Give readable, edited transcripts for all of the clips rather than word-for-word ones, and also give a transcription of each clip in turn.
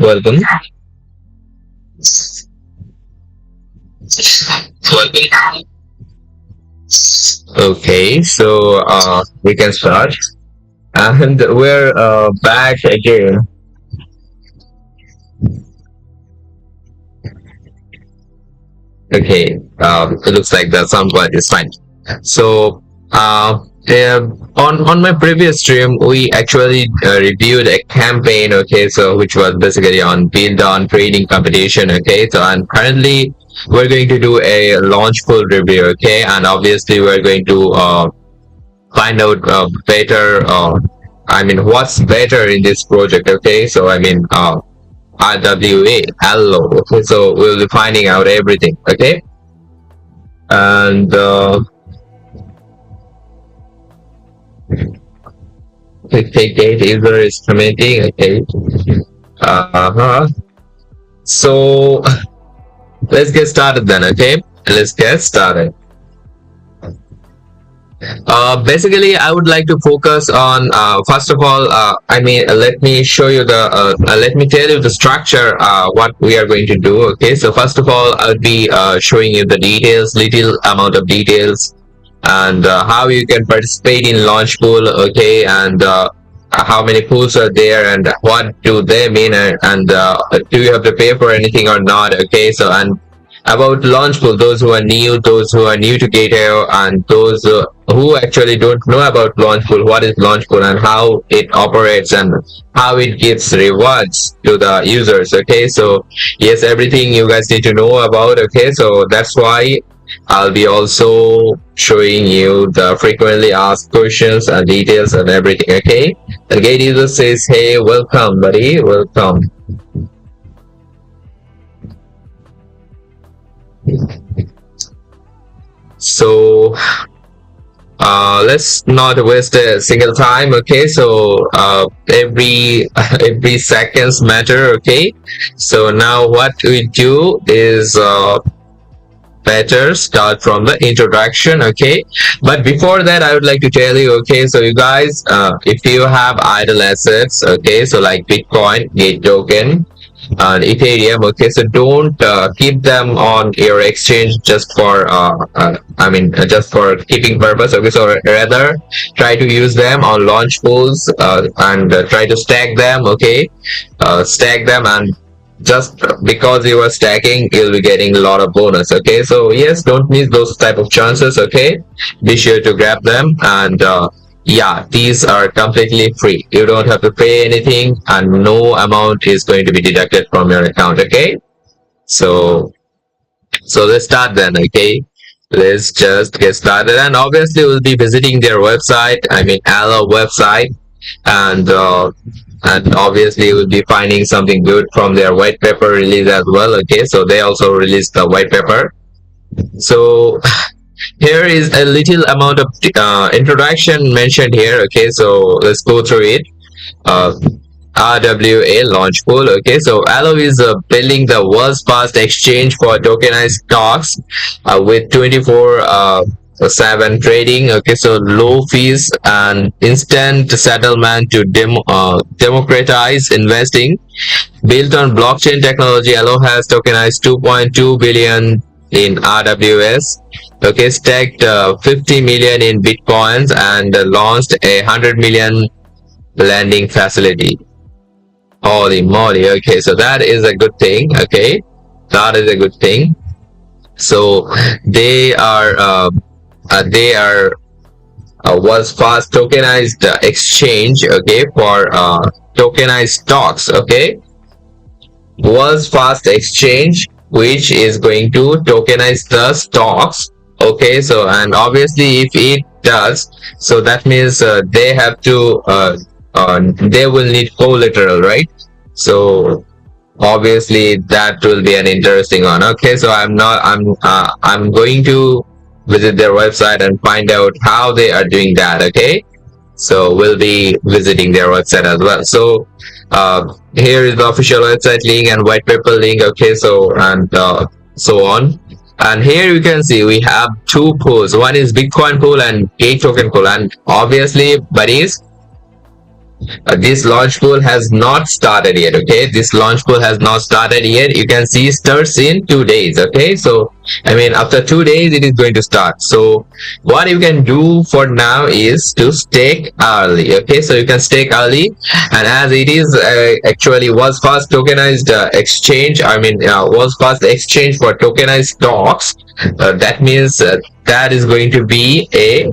Welcome. Okay, so we can start, and we're back again. Okay, it looks like the sound quality is fine. So, on my previous stream, we actually reviewed a campaign. Okay, so which was basically on build on training competition. Okay, so and currently we're going to do a Launchpool review. Okay, and obviously we're going to find out better. I mean, what's better in this project? Okay, so I mean, RWA, Allo. Okay, so we'll be finding out everything. Okay, and okay, gate user is commenting. Okay, so let's get started then. Okay, let's get started. Basically, I would like to focus on first of all. I mean, let me show you the. Let me tell you the structure. What we are going to do. Okay, so first of all, I'll be showing you the details, little amount of details, and how you can participate in Launchpool. Okay, and how many pools are there, and what do they mean, and do you have to pay for anything or not? Okay, so and about Launchpool, those who are new to GateLive, and those who actually don't know about Launchpool, what is Launchpool and how it operates and how it gives rewards to the users. Okay, so yes, everything you guys need to know about. Okay, so that's why I'll be also showing you the frequently asked questions and details and everything. Okay, the gate user says, hey, welcome buddy, welcome. So let's not waste a single time. Okay, so every seconds matter. Okay, so now what we do is better start from the introduction. Okay, but before that I would like to tell you, okay, so you guys, if you have idle assets, okay, so like Bitcoin, Gate token and Ethereum, okay, so don't keep them on your exchange just for I mean just for keeping purpose. Okay, so rather try to use them on Launchpools and try to stack them. Okay, stack them, and just because you are stacking, you'll be getting a lot of bonus. Okay, so yes, don't miss those type of chances. Okay, be sure to grab them, and yeah, these are completely free. You don't have to pay anything, and no amount is going to be deducted from your account. Okay, so let's start then. Okay, let's just get started, and obviously we'll be visiting their website, I mean Allo website, and obviously we'll be finding something good from their white paper release as well. Okay, so they also released the white paper. So here is a little amount of introduction mentioned here. Okay, so let's go through it. RWA Launchpool. Okay, so Allo is building the world's first exchange for tokenized stocks with 24/7 trading. Okay, so low fees and instant settlement to democratize investing. Built on blockchain technology, Allo has tokenized 2.2 billion in RWS. Okay, staked 50 million in bitcoins, and launched a 100 million lending facility. Holy moly! Okay, so that is a good thing. Okay, that is a good thing. So they are was fast tokenized exchange. Okay, for tokenized stocks. Okay, was fast exchange which is going to tokenize the stocks. Okay, so and obviously if it does, so that means they have to they will need collateral, right? So obviously that will be an interesting one. Okay, so I'm going to visit their website and find out how they are doing that. Okay, so we'll be visiting their website as well. So here is the official website link and white paper link. Okay, so and so on. And here you can see we have two pools. One is Bitcoin pool and Gate token pool. And obviously, buddies, This launch pool has not started yet. Okay, this launch pool has not started yet. You can see starts in 2 days. Okay, so I mean after 2 days it is going to start. So what you can do for now is to stake early. Okay, so you can stake early, and as it is actually was first tokenized exchange, I mean was first exchange for tokenized stocks, that means that is going to be a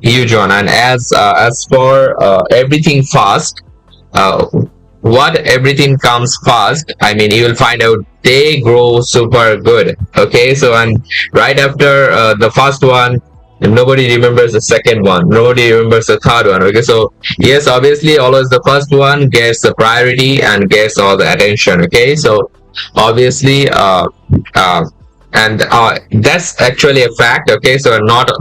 huge one. And as for everything fast, uh, what everything comes fast, I mean you will find out they grow super good. Okay, so and right after the first one, nobody remembers the second one, nobody remembers the third one. Okay, so yes, obviously always the first one gets the priority and gets all the attention. Okay, so obviously uh, and that's actually a fact. Okay, so not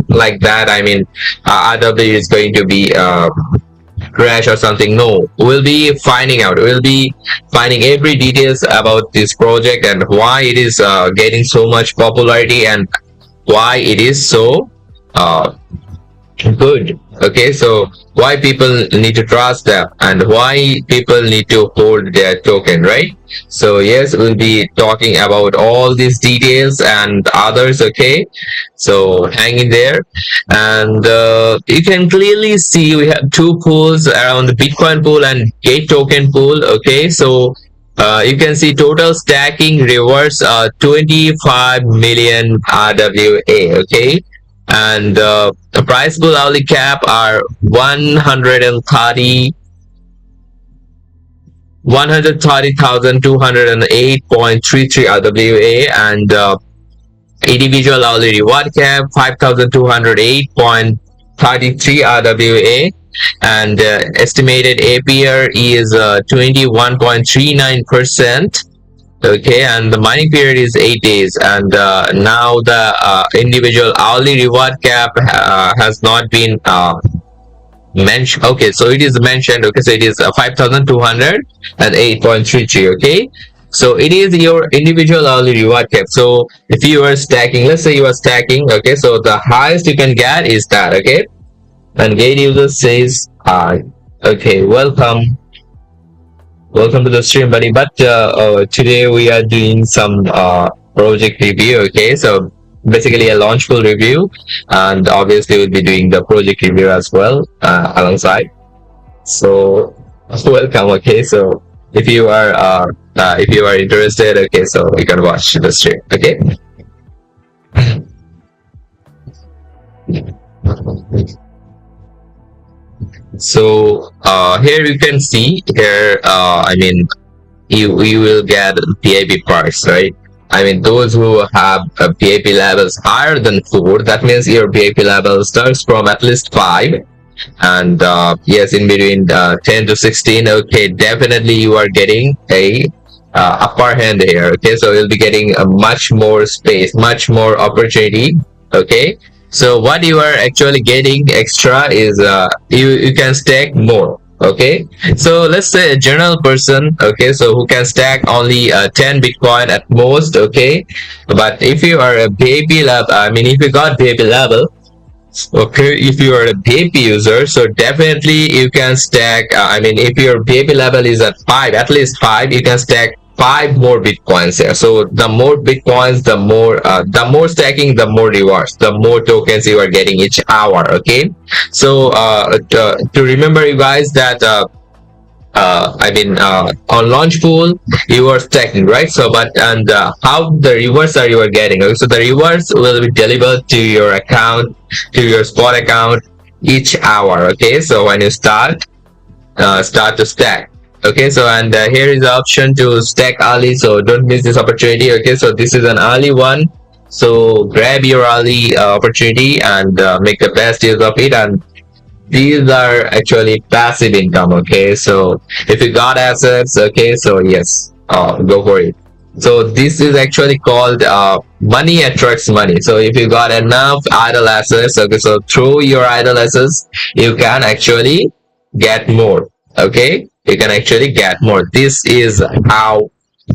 like that, I mean RW is going to be crash or something. No, we'll be finding out, we'll be finding every details about this project and why it is getting so much popularity and why it is so uh, good. Okay, so why people need to trust them and why people need to hold their token, right? So yes, we'll be talking about all these details and others. Okay, so hang in there. And you can clearly see we have two pools around the Bitcoin pool and Gate token pool. Okay, so you can see total stacking reverse 25 million RWA. Okay, and the price pool hourly cap are 130,208.33 RWA, and individual hourly reward cap 5,208.33 RWA, and estimated APR is 21.39%. Okay, and the mining period is 8 days, and now the individual hourly reward cap has not been mentioned. Okay, so it is mentioned. Okay, so it is 5,208.33. Okay, so it is your individual hourly reward cap. So if you are stacking, let's say you are stacking, okay, so the highest you can get is that. Okay, and gate user says okay, welcome to the stream, buddy. But today we are doing some project review. Okay, so basically a Launchpool review, and obviously we'll be doing the project review as well alongside. So welcome. Okay, so if you are interested, okay, so you can watch the stream. Okay. So here you can see here, I mean you will get PIP parts, right? I mean those who have PIP levels higher than 4, that means your PIP level starts from at least 5, and yes, in between 10 to 16. Okay, definitely you are getting a upper hand here. Okay, so you'll be getting a much more space, much more opportunity. Okay, so what you are actually getting extra is you can stack more. Okay, so let's say a general person, okay, so who can stack only 10 Bitcoin at most. Okay, but if you are a baby level, I mean if you got baby level, okay, if you are a baby user, so definitely you can stack I mean if your baby level is at 5, at least 5, you can stack 5 more Bitcoins here. So the more Bitcoins, the more stacking, the more rewards, the more tokens you are getting each hour. Okay, so to remember you guys that I mean on Launchpool you are stacking, right? So but and how the rewards are you are getting, okay? So the rewards will be delivered to your account, to your spot account each hour. Okay, so when you start to stack. Okay, so and here is the option to stack early, so don't miss this opportunity. Okay, so this is an early one, so grab your early opportunity and make the best use of it. And these are actually passive income. Okay, so if you got assets, okay, so yes, go for it. So this is actually called money attracts money. So if you got enough idle assets, okay, so through your idle assets you can actually get more. Okay, you can actually get more. This is how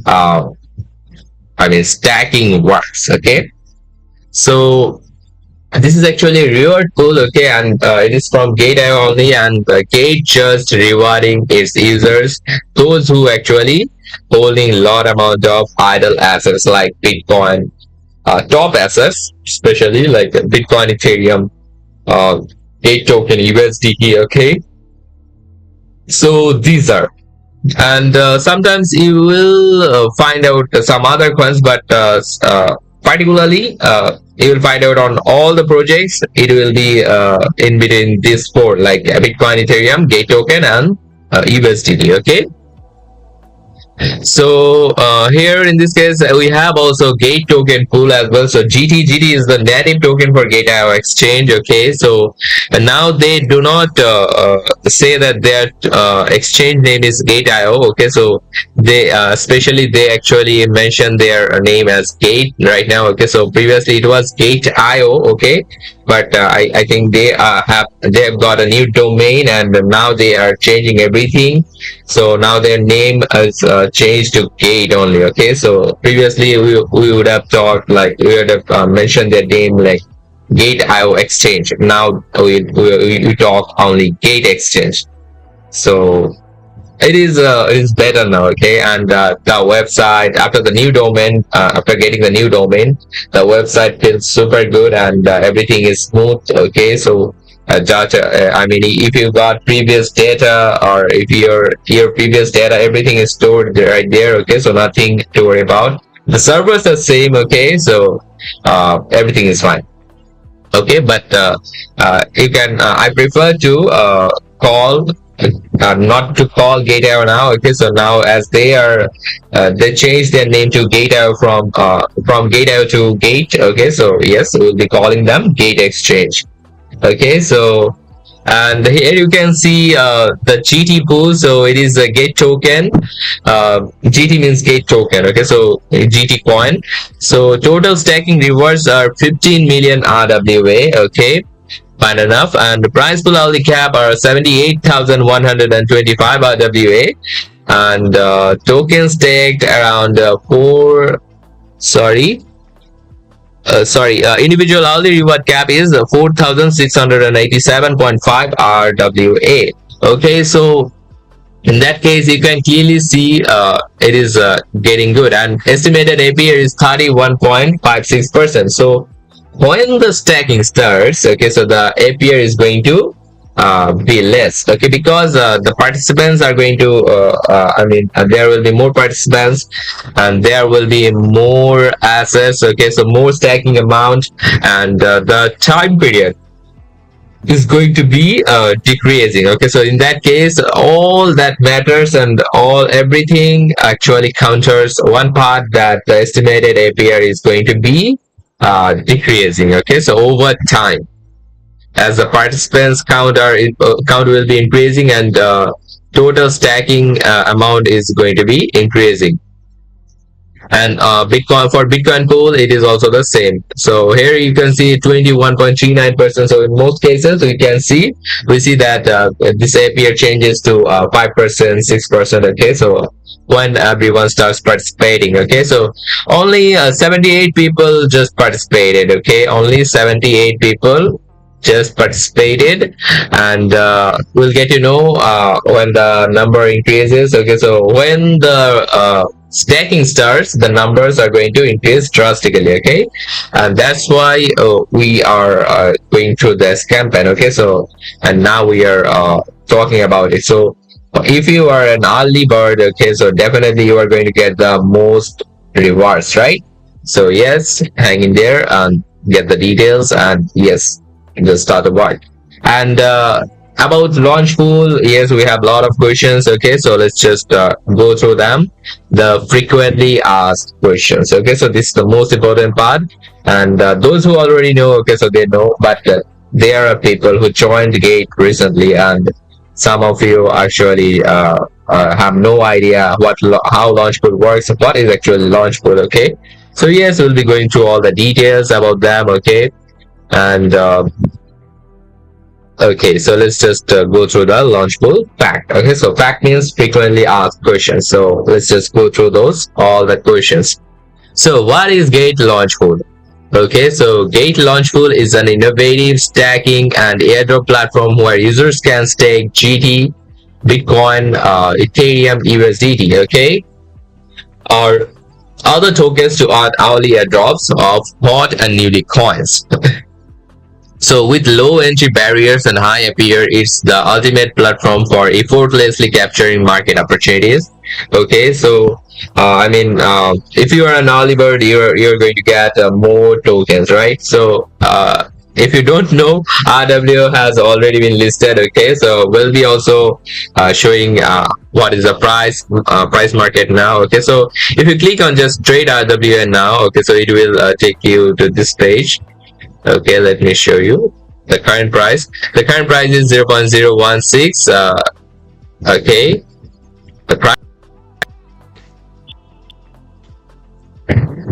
I mean stacking works. Okay, so This is actually a reward pool, okay, and it is from GateIO only, and Gate just rewarding its users, those who actually holding lot amount of idle assets like Bitcoin, top assets, especially like Bitcoin, Ethereum, uh, Gate token, USDT, okay. So these are, and sometimes you will find out some other coins, but particularly you will find out on all the projects it will be in between these four, like Bitcoin, Ethereum, Gate token, and USDT, okay. So here in this case we have also Gate token pool as well. So GT is the native token for GateIO exchange, okay. So now they do not say that their exchange name is GateIO, okay. So they especially they actually mention their name as Gate right now, okay. So previously it was GateIO, okay, but I think they have got a new domain, and now they are changing everything. So now their name is changed to Gate only, okay. So previously we would have talked, like we would have mentioned their name like Gate IO exchange. Now we talk only Gate exchange. So it is better now, okay. And the website, after the new domain, after getting the new domain, the website feels super good, and everything is smooth, okay. So data, I mean, if you got previous data, or if your previous data, everything is stored right there, okay. So nothing to worry about. The servers are same, okay. So everything is fine, okay. But you can I prefer to call not to call GateIO now, okay. So now as they are they changed their name to GateIO from GateIO to Gate, okay. So yes, we'll be calling them Gate Exchange, okay. So and here you can see the GT pool. So it is a Gate token. GT means Gate token, okay. So GT coin. So total stacking rewards are 15 million RWA, okay. Fine enough. And the price pool hourly cap are 78,125 RWA, and tokens staked around individual hourly reward cap is 4,687.5 RWA. Okay, so in that case you can clearly see it is getting good, and estimated APR is 31.56%. So when the stacking starts, okay, so the APR is going to be less, okay, because the participants are going to there will be more participants, and there will be more assets, okay. So more stacking amount, and the time period is going to be decreasing, okay. So in that case all that matters, and everything actually counters one part, that the estimated APR is going to be decreasing, okay. So over time, as the participants count will be increasing, and total stacking amount is going to be increasing. And Bitcoin pool, it is also the same. So here you can see 21.39%. So in most cases we see that this APR changes to 5%, 6%, okay. So when everyone starts participating, okay. So only 78 people just participated, okay. Only 78 people just participated, and we'll get to know when the number increases, okay. So when the stacking starts, the numbers are going to increase drastically, okay. And that's why we are going through this campaign, okay. So and now we are talking about it. So if you are an early bird, okay, so definitely you are going to get the most rewards, right? So yes, hang in there and get the details, and yes, just start the work. And about Launchpool, yes, we have a lot of questions, okay. So let's just go through them, the frequently asked questions, okay. So this is the most important part, and those who already know, okay, so they know, but there are people who joined Gate recently, and some of you actually have no idea how Launchpool works, what is actually Launchpool, okay. So yes, we'll be going through all the details about them, okay. And okay, so let's just go through the Launchpool fact, okay. So fact means frequently asked questions, so let's just go through all the questions. So what is Gate Launchpool? Okay, so Gate Launchpool is an innovative stacking and airdrop platform where users can stake GT, Bitcoin, Ethereum, USDT, okay, or other tokens to earn hourly airdrops of hot and newly coins. So with low entry barriers and high APR, it's the ultimate platform for effortlessly capturing market opportunities. Okay, so if you are an early bird, you're going to get more tokens, right? So if you don't know, RWA has already been listed. Okay, so we'll be also showing what is the price market now. Okay, so if you click on just trade RWA now, okay, so it will take you to this page. Okay, let me show you the current price. The current price is 0.016. Okay, the price.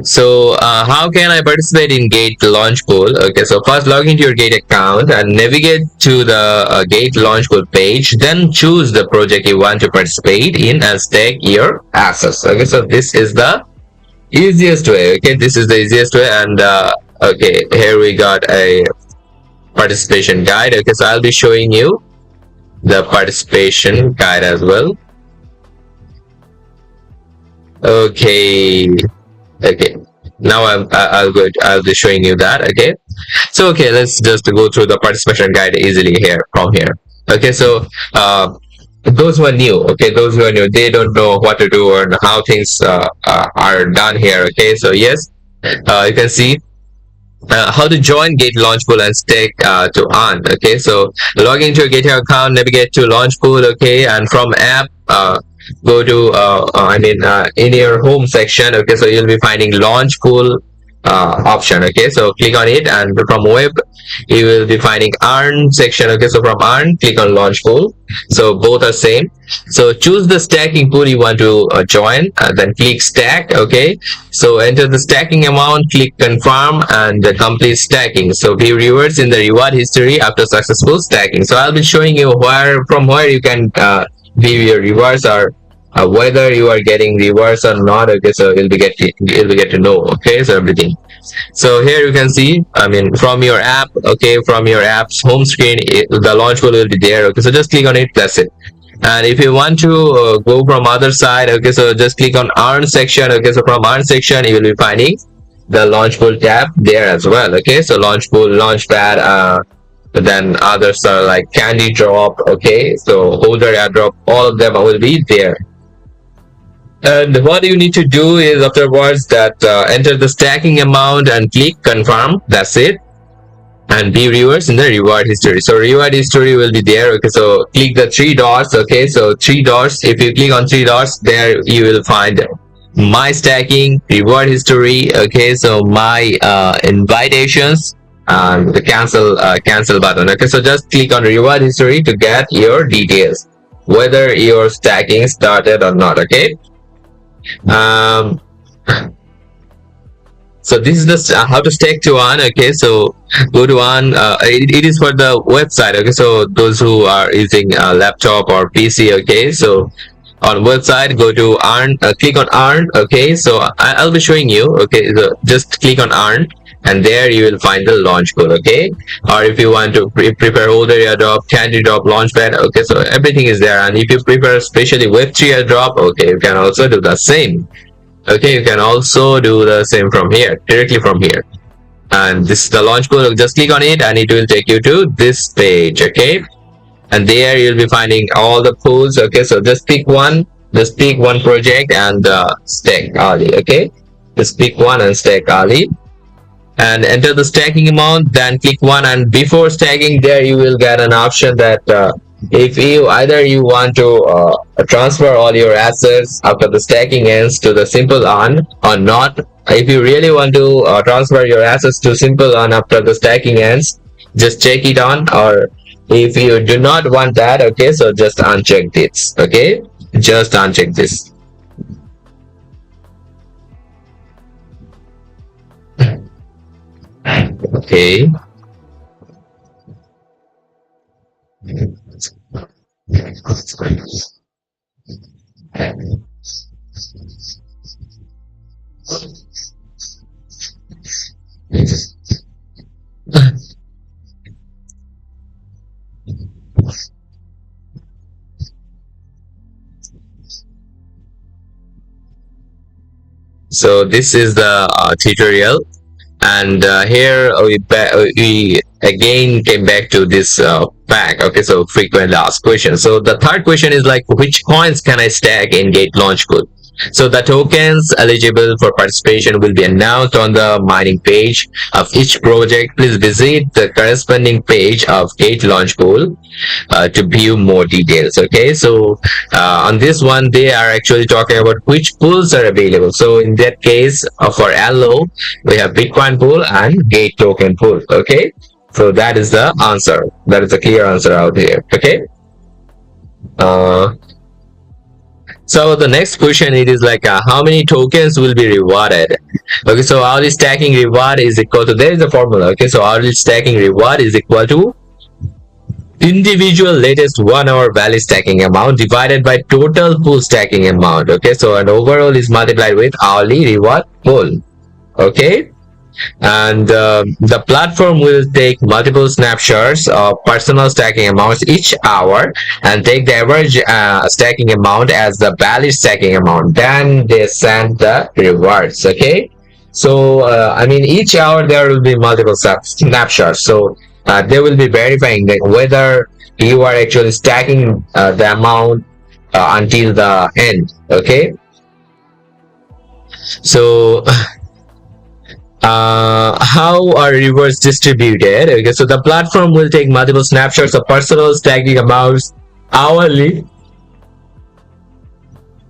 So how can I participate in Gate Launchpool? Okay, so first log into your Gate account and navigate to the Gate Launchpool page. Then choose the project you want to participate in and stake your assets. Okay, so this is the easiest way. Okay, this is the easiest way. And okay, here we got a participation guide. Okay, so I'll be showing you the participation guide as well. Okay, now I'll be showing you that. Okay, so okay, let's just go through the participation guide easily here from here. Okay, so those who are new, okay, those who are new, they don't know what to do or how things are done here. Okay, so yes, you can see how to join Gate Launchpool and stake to earn. Okay, so log into your Gate account, navigate to Launchpool. Okay, and from app, go to in your home section. Okay, so you'll be finding Launchpool option. Okay, so click on it, and from web you will be finding earn section. Okay, so from earn, click on Launchpool. So both are same. So choose the stacking pool you want to join, and then click stack. Okay, so enter the stacking amount, click confirm, and complete stacking. So view rewards in the reward history after successful stacking. So I'll be showing you from where you can view your rewards, or whether you are getting rewards or not. Okay, so you'll be get to know. Okay, so everything. So here you can see, from your app. Okay, from your app's home screen, the Launchpool will be there. Okay, so just click on it, that's it. And if you want to go from other side, okay, so just click on earn section. Okay, so from earn section you will be finding the Launchpool tab there as well. Okay, so Launchpool, Launchpad, then others are like Candy Drop. Okay, so Holder Airdrop, all of them will be there. And what you need to do is afterwards that enter the stacking amount and click confirm, that's it. And view rewards in the reward history. So reward history will be there. Okay, so click the three dots. Okay, so three dots, if you click on three dots, there you will find my stacking, reward history. Okay, so my invitations, and the cancel button. Okay, so just click on reward history to get your details, whether your stacking started or not. Okay, so this is the how to stake to earn. Okay, so go to earn. It is for the website. Okay, so those who are using a laptop or PC. Okay, so on website, go to earn, click on earn. Okay, so I'll be showing you. Okay, so just click on earn, and there you will find the Launchpool. Okay, or if you want to prepare Holder airdrop, Candy Drop, Launchpad. Okay, so everything is there. And if you prepare especially Web3 airdrop, okay, you can also do the same. Okay, you can also do the same from here, directly from here. And this is the Launchpool. Just click on it and it will take you to this page. Okay, and there you'll be finding all the pools. Okay, so just pick one project and stake Ali. Okay, just pick one and stake Ali, and enter the stacking amount, then click one. And before stacking, there you will get an option that if you want to transfer all your assets after the stacking ends to the simple earn or not. If you really want to transfer your assets to simple earn after the stacking ends, just check it on. Or if you do not want that, okay, so just uncheck this. Okay, just uncheck this. Okay, So this is the tutorial, and here we again came back to this pack. Okay, so frequently asked questions. So the third question is like, which coins can I stack in Gate Launchpool? So the tokens eligible for participation will be announced on the mining page of each project. Please visit the corresponding page of Gate Launchpool to view more details. Okay, so on this one they are actually talking about which pools are available. So in that case, for Allo we have Bitcoin pool and Gate token pool. Okay, so that is the answer, that is a clear answer out here. Okay, uh, so the next question, it is like how many tokens will be rewarded? Okay, so hourly stacking reward is equal to, there is a formula. Okay, so hourly stacking reward is equal to individual latest 1 hour value stacking amount divided by total pool stacking amount. Okay, so an overall is multiplied with hourly reward pool. Okay, and the platform will take multiple snapshots of personal stacking amounts each hour and take the average stacking amount as the valid stacking amount, then they send the rewards. Okay, so I mean each hour there will be multiple snapshots, so they will be verifying that whether you are actually stacking the amount until the end. Okay, so how are rewards distributed? Okay, so the platform will take multiple snapshots of personal stacking amounts hourly,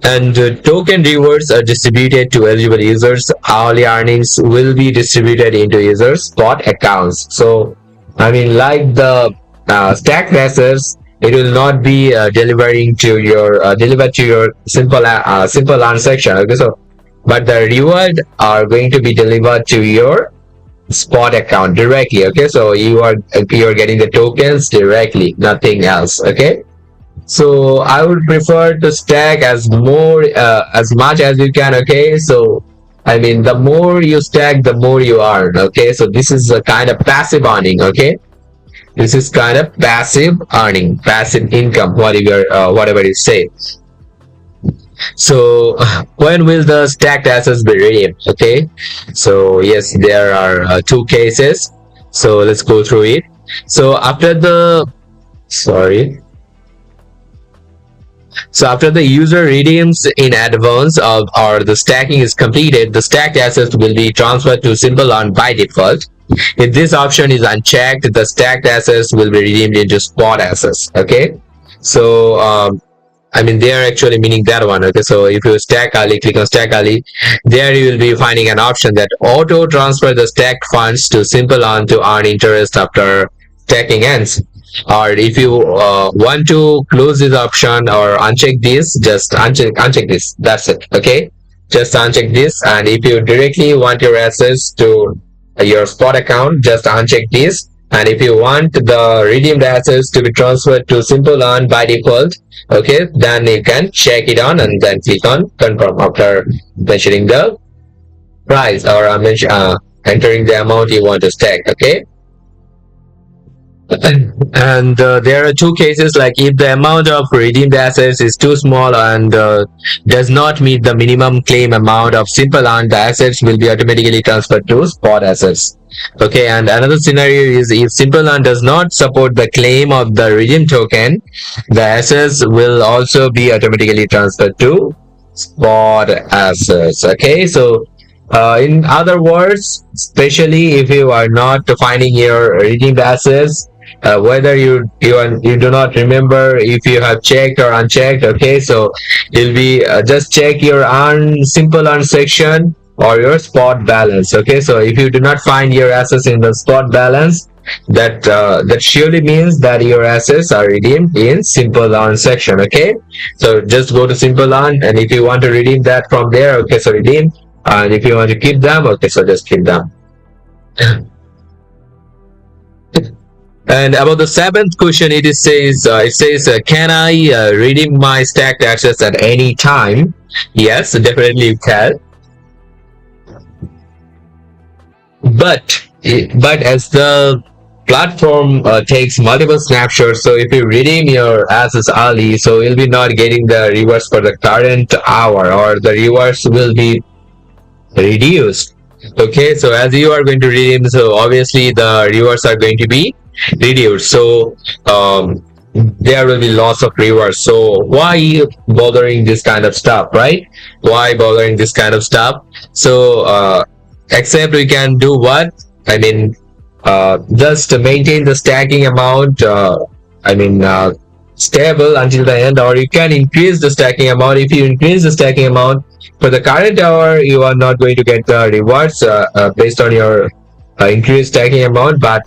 and token rewards are distributed to eligible users. Hourly earnings will be distributed into users' spot accounts. So I mean, like the stacked assets, it will not be delivering to your delivered to your simple earn section. Okay, so but the reward are going to be delivered to your spot account directly. Okay, so you're getting the tokens directly, nothing else. Okay, so I would prefer to stack as much as you can. Okay, so I mean the more you stack the more you earn. Okay, so this is a kind of passive earning. Okay, this is kind of passive earning, passive income, whatever you say. So when will the stacked assets be redeemed? Okay, so yes, there are two cases, so let's go through it. So after the sorry so after the user redeems in advance of or the stacking is completed, the stacked assets will be transferred to simple earn by default. If this option is unchecked, the stacked assets will be redeemed into spot assets. Okay, so I mean they are actually meaning that one. Okay, so if you stack early, click on stack early, there you will be finding an option that auto transfer the stacked funds to simple earn to earn interest after stacking ends. Or if you want to close this option or uncheck this, just uncheck this, that's it. Okay, just uncheck this, and if you directly want your assets to your spot account, just uncheck this, and if you want the redeemed assets to be transferred to simple earn by default, okay, then you can check it on and then click on confirm after mentioning the price or entering the amount you want to stack. Okay, and there are two cases, like if the amount of redeemed assets is too small and does not meet the minimum claim amount of simple earn, the assets will be automatically transferred to spot assets. Okay, and another scenario is if simple earn does not support the claim of the redeem token, the assets will also be automatically transferred to spot assets. Okay, so in other words, especially if you are not finding your redeemed assets, whether you do not remember if you have checked or unchecked. Okay, so you'll be just check your simple earn section or your spot balance. Okay, so if you do not find your assets in the spot balance, that surely means that your assets are redeemed in simple earn section. Okay, so just go to simple earn, and if you want to redeem that from there, okay, so redeem, and if you want to keep them, okay, so just keep them. And about the seventh question, it says can I redeem my stacked assets at any time? Yes, definitely you can. But as the platform takes multiple snapshots, so if you redeem your assets early, so you'll be not getting the rewards for the current hour, or the rewards will be reduced. Okay, so as you are going to redeem, so obviously the rewards are going to be reduced. So there will be loss of rewards. So why bothering this kind of stuff, right? Why bothering this kind of stuff? So except we can do what? I mean, just maintain the stacking amount. I mean, stable until the end, or you can increase the stacking amount. If you increase the stacking amount for the current hour, you are not going to get the rewards based on your increased stacking amount. But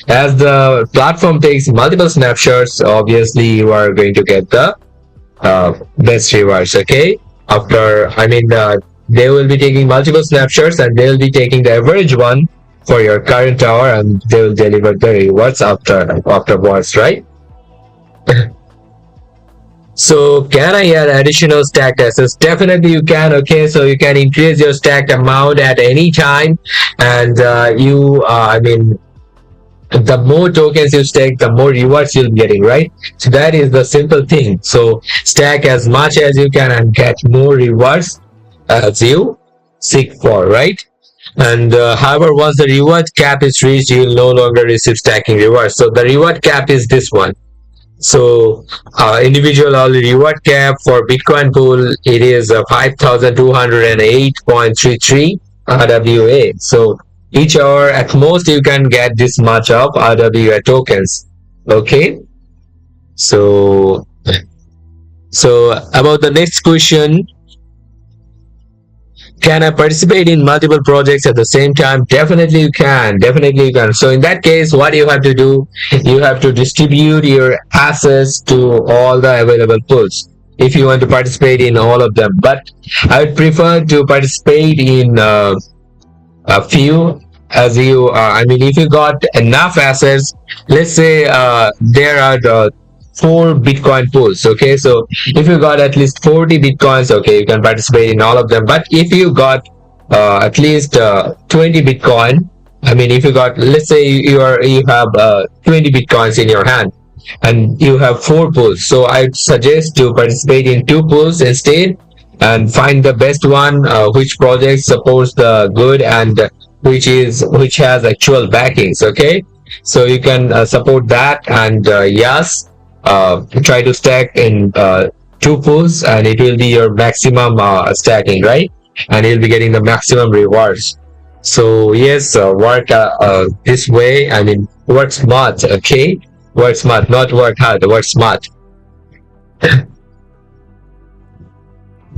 as the platform takes multiple snapshots, obviously you are going to get the best rewards. Okay, after they will be taking multiple snapshots and they will be taking the average one for your current hour, and they will deliver the rewards afterwards, right? So can I add additional stacked assets? Definitely you can. Okay, so you can increase your stacked amount at any time, and the more tokens you stack, the more rewards you'll be getting, right? So that is the simple thing. So stack as much as you can and get more rewards as you seek for, right? And however, once the reward cap is reached, you'll no longer receive stacking rewards. So the reward cap is this one. So individual hourly reward cap for Bitcoin pool, it is 5,208.33 RWA. So each hour at most you can get this much of RWA tokens. Okay. So about the next question, can I participate in multiple projects at the same time? Definitely you can. Definitely you can. So in that case, what you have to do, you have to distribute your assets to all the available pools if you want to participate in all of them. But I would prefer to participate in a few, as you if you got enough assets. Let's say there are the 4 Bitcoin pools. Okay, so if you got at least 40 Bitcoins, okay, you can participate in all of them. But if you got at least 20 Bitcoin, if you got, let's say you have 20 Bitcoins in your hand and you have 4 pools, so I suggest to participate in 2 pools instead and find the best one, which project supports the good and which has actual backings. Okay, so you can support that, and yes, try to stack in 2 pools, and it will be your maximum stacking, right? And you'll be getting the maximum rewards. So yes, work this way. Work smart. Okay, work smart, not work hard. Work smart.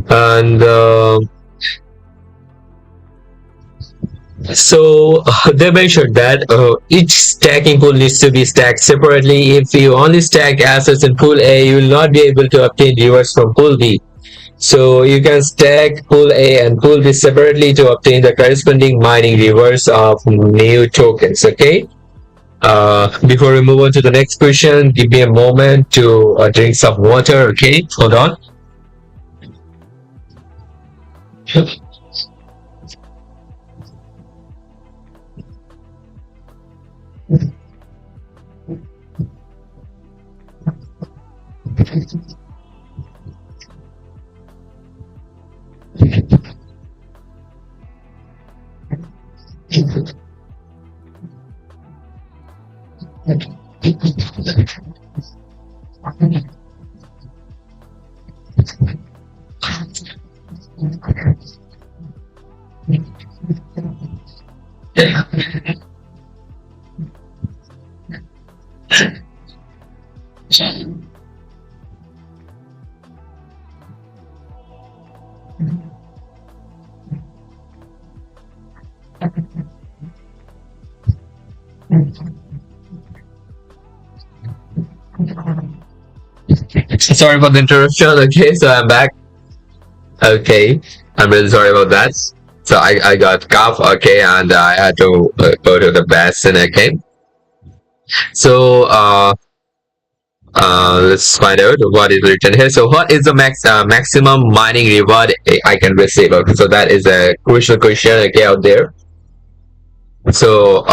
And so they mentioned that each stacking pool needs to be stacked separately. If you only stack assets in pool A, you will not be able to obtain rewards from pool B. So you can stack pool A and pool B separately to obtain the corresponding mining rewards of new tokens. Okay. Before we move on to the next question, give me a moment to drink some water. Okay, hold on. Sorry for the interruption. Okay, so I'm back. Okay, I'm really sorry about that. So I got cough. Okay, and I had to go to the bathroom. Okay, so let's find out what is written here. So what is the maximum mining reward I can receive? Okay, so that is a crucial question, okay, out there. So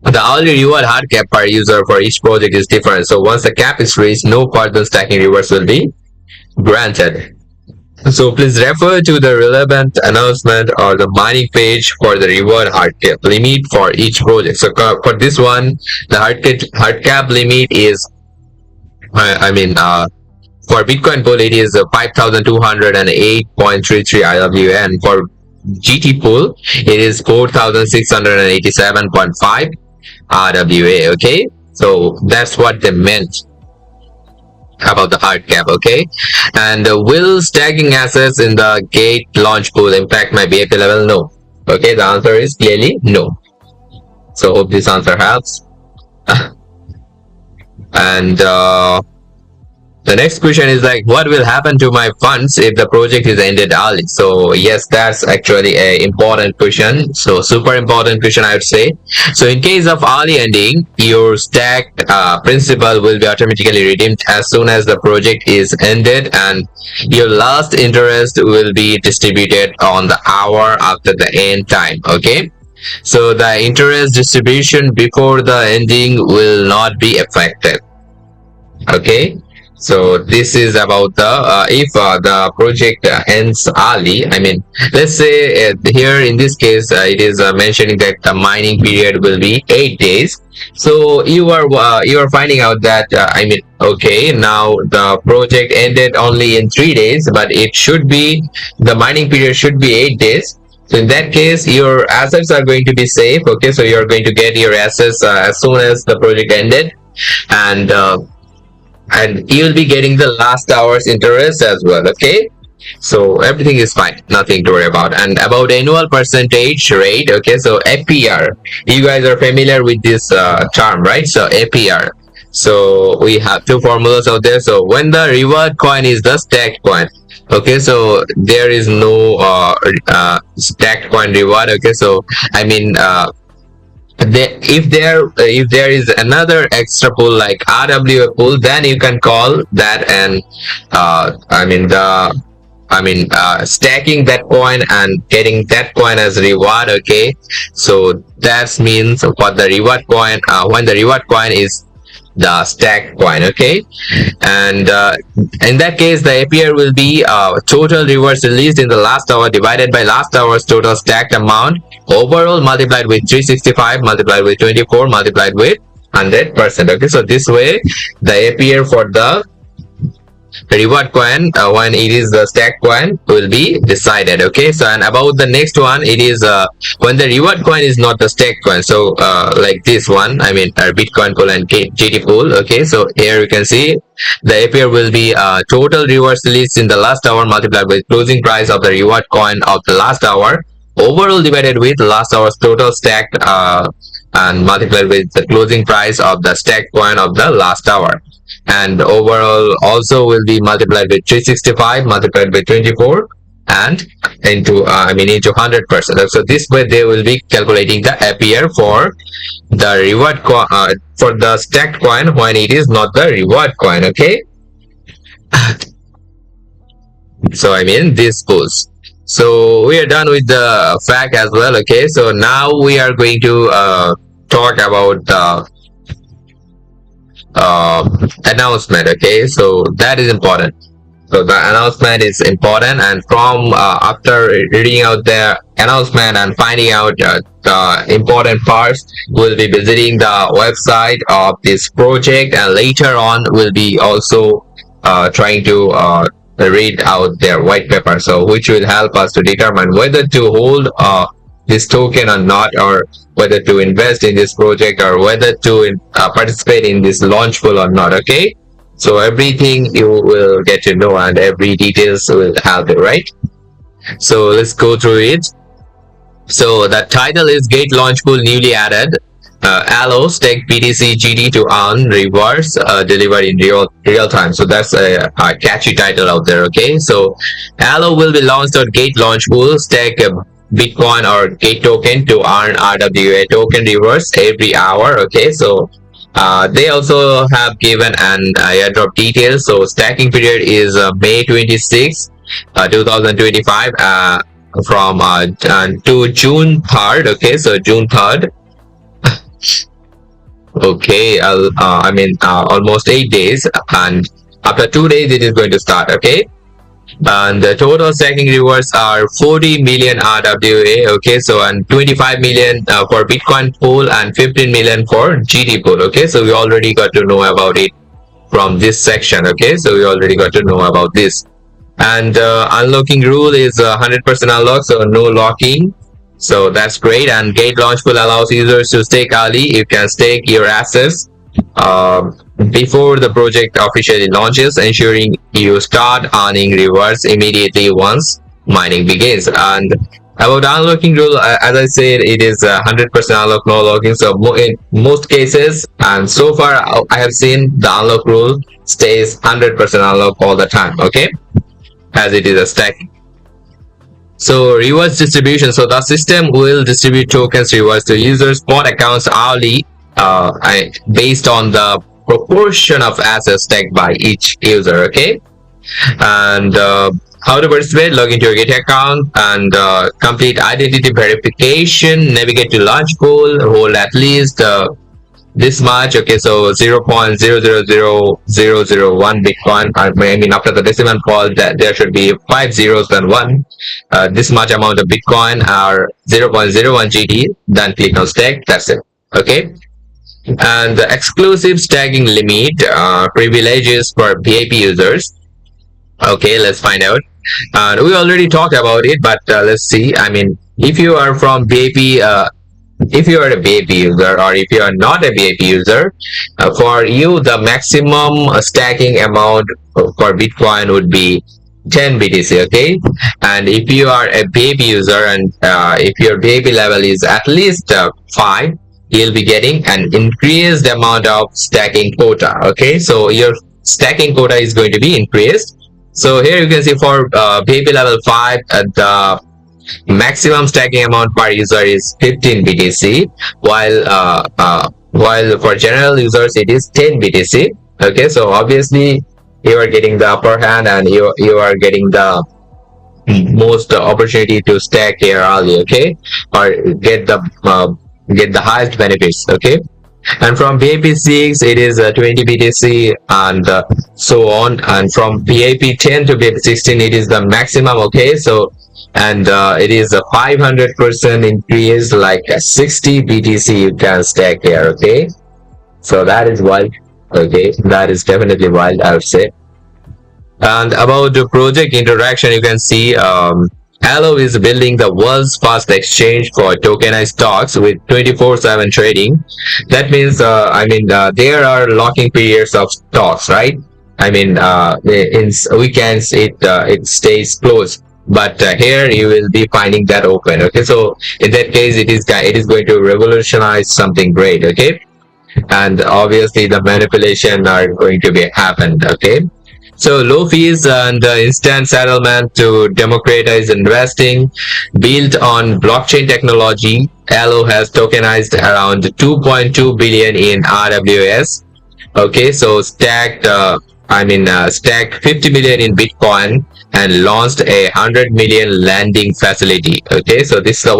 the hourly reward hard cap per user for each project is different. So once the cap is reached, no further stacking rewards will be granted. So please refer to the relevant announcement or the mining page for the reward hard cap limit for each project. So for this one, the hard cap limit is, for Bitcoin pool it is 5,208.33 RWA, and for GT pool it is 4,687.5 RWA. Okay, so that's what they meant about the hard cap. Okay, and will stacking assets in the gate launch pool impact my BFP level? No. Okay, the answer is clearly no. So hope this answer helps. And the next question is like, what will happen to my funds if the project is ended early? So yes, that's actually a important question. So super important question, I would say. So in case of early ending, your stacked principal will be automatically redeemed as soon as the project is ended, and your last interest will be distributed on the hour after the end time. Okay. So the interest distribution before the ending will not be affected. Okay, so this is about the if the project ends early. I mean, let's say here in this case it is mentioning that the mining period will be 8 days. So you are finding out that okay, now the project ended only in 3 days, but it should be, the mining period should be 8 days. So in that case, your assets are going to be safe. Okay, so you're going to get your assets as soon as the project ended, and you'll be getting the last hour's interest as well. Okay, so everything is fine, nothing to worry about. And about annual percentage rate, okay, so APR, you guys are familiar with this term, right? So APR, so we have two formulas out there. So when the reward coin is the stacked coin, okay, so there is no stacked coin reward. Okay, so I mean if there is another extra pool like RWA pool, then you can call that, and stacking that coin and getting that coin as reward. Okay, so that means for the reward coin, when the reward coin is the stacked coin. Okay, and in that case the APR will be total rewards released in the last hour divided by last hour's total stacked amount overall multiplied with 365 multiplied with 24 multiplied with 100%. Okay, so this way the APR for the reward coin when it is the stack coin will be decided. Okay, so and about the next one, it is when the reward coin is not the stack coin. So like this one, I mean Bitcoin pool and GT pool. Okay, so here you can see the APR will be total rewards released in the last hour multiplied with closing price of the reward coin of the last hour overall divided with last hour's total stacked and multiplied with the closing price of the stacked coin of the last hour, and overall also will be multiplied with 365 multiplied by 24 and into into 100%. So this way they will be calculating the APR for the reward coin for the stacked coin when it is not the reward coin. Okay, so this pools. So we are done with the fact as well. Okay, so now we are going to talk about the announcement. Okay, so that is important. So the announcement is important, and from after reading out the announcement and finding out the important parts, we'll be visiting the website of this project, and later on we'll be also trying to read out their white paper, so which will help us to determine whether to hold this token or not, or whether to invest in this project, or whether to participate in this launch pool or not. Okay, so everything you will get to know, and every details will help you, right? So let's go through it. So the title is Gate Launchpool newly added. Allo stake BTC GD to earn rewards delivered in real time. So that's a catchy title out there. Okay, so Allo will be launched on Gate Launchpool. Stake Bitcoin or Gate token to earn RWA token rewards every hour. Okay, so they also have given an airdrop details. So stacking period is May 26, 2025 from to June 3rd. Okay, so June 3rd. Okay, almost 8 days, and after 2 days it is going to start. Okay, And the total stacking rewards are 40 million RWA. Okay, so and 25 million for Bitcoin pool and 15 million for GT pool. Okay, so we already got to know about it from this section. Okay, so we already got to know about this. And unlocking rule is 100% unlock, so no locking. So that's great. And Gate Launchpool allows users to stake early. You can stake your assets before the project officially launches, ensuring you start earning rewards immediately once mining begins. And about unlocking rule, as I said, it is 100% unlock, no locking. So in most cases, and so far I have seen the unlock rule stays 100% unlock all the time. Okay, as it is a stack. So rewards distribution. So the system will distribute tokens rewards to users' spot accounts hourly, based on the proportion of assets stacked by each user. Okay, and how to participate? Log into your Gate account and complete identity verification. Navigate to Launchpool. Hold at least this much. Okay, so 0.000001 Bitcoin. I mean, after the decimal point, that there should be 5 zeros and 1. This much amount of Bitcoin are 0.01 GT. Then click on stack. That's it. Okay. And the exclusive stacking limit privileges for VIP users. Okay, let's find out. And we already talked about it, but let's see. I mean, if you are from VIP, if you are a VIP user, or if you are not a VIP user, for you the maximum stacking amount for Bitcoin would be 10 BTC. Okay, and if you are a VIP user and if your VIP level is at least 5, you'll be getting an increased amount of stacking quota. Okay, so your stacking quota is going to be increased. So here you can see for VIP level 5, the maximum stacking amount per user is 15 BTC, while for general users it is 10 BTC. Okay, so obviously you are getting the upper hand and you are getting the most opportunity to stack here early. Okay, or get the highest benefits. Okay, and from VIP 6 it is 20 BTC and so on, and from VIP 10 to VIP 16 it is the maximum. Okay, so and it is a 500% increase, like 60 BTC you can stack here. Okay, so that is wild. Okay, that is definitely wild, I would say. And about the project interaction, you can see Allo is building the world's first exchange for tokenized stocks with 24/7 trading. That means, there are locking periods of stocks, right? I mean, in weekends it stays closed, but here you will be finding that open. Okay, so in that case, it is going to revolutionize something great. Okay, and obviously the manipulation are going to be happened. Okay. So low fees and instant settlement to democratize investing. Built on blockchain technology, Allo has tokenized around 2.2 billion in RWAs. Okay, so stacked 50 million in Bitcoin and launched a 100 million lending facility. Okay, so this is the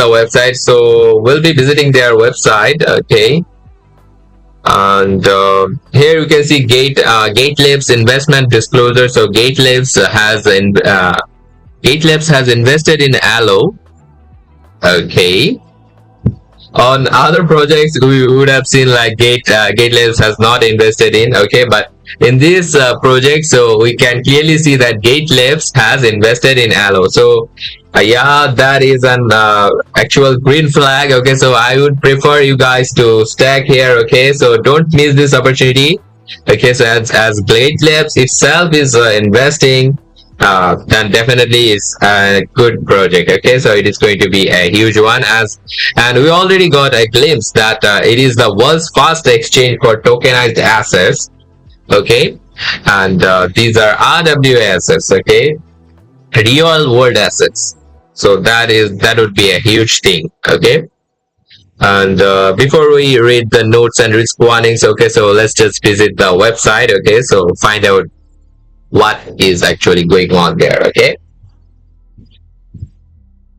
website. So we'll be visiting their website. Okay, and here you can see GateLive's investment disclosure. So GateLive has invested in Allo. Okay, on other projects we would have seen like GateLive has not invested in. Okay, but in this project, so we can clearly see that GateLive has invested in Allo. So yeah, that is an actual green flag. Okay, so I would prefer you guys to stack here. Okay, so don't miss this opportunity. Okay, so as GateLive itself is investing, then definitely it's a good project. Okay, so it is going to be a huge one, and we already got a glimpse that it is the world's first exchange for tokenized assets. Okay, and these are RWA assets. Okay, real world assets. So that would be a huge thing. Okay, and before we read the notes and risk warnings, okay, so let's just visit the website. Okay, so find out what is actually going on there. Okay,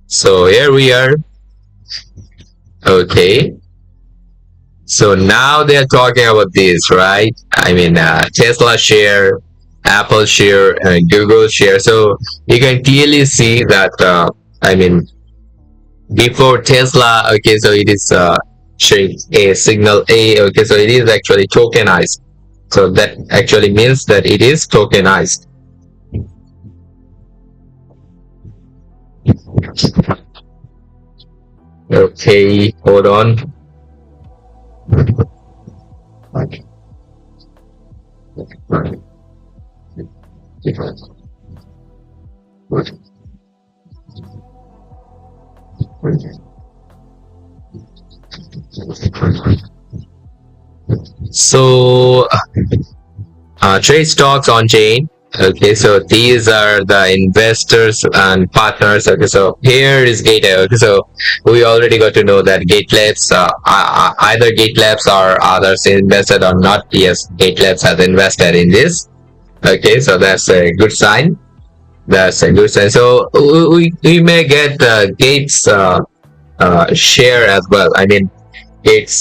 so here we are. Okay, so now they're talking about this, right? I mean, Tesla share Apple share and Google share. So you can clearly see that I mean before Tesla, okay, so it is showing a signal A, okay, so it is actually tokenized. So that actually means that it is tokenized. Okay, hold on. So trade stocks on chain. Okay, so these are the investors and partners. Okay, so here is GateLive. Okay, so we already got to know that GateLabs, either GateLabs or others invested or not. Yes, GateLabs has invested in this. Okay, so that's a good sign. That's a good sign. So we may get Gates share as well. I mean, Gate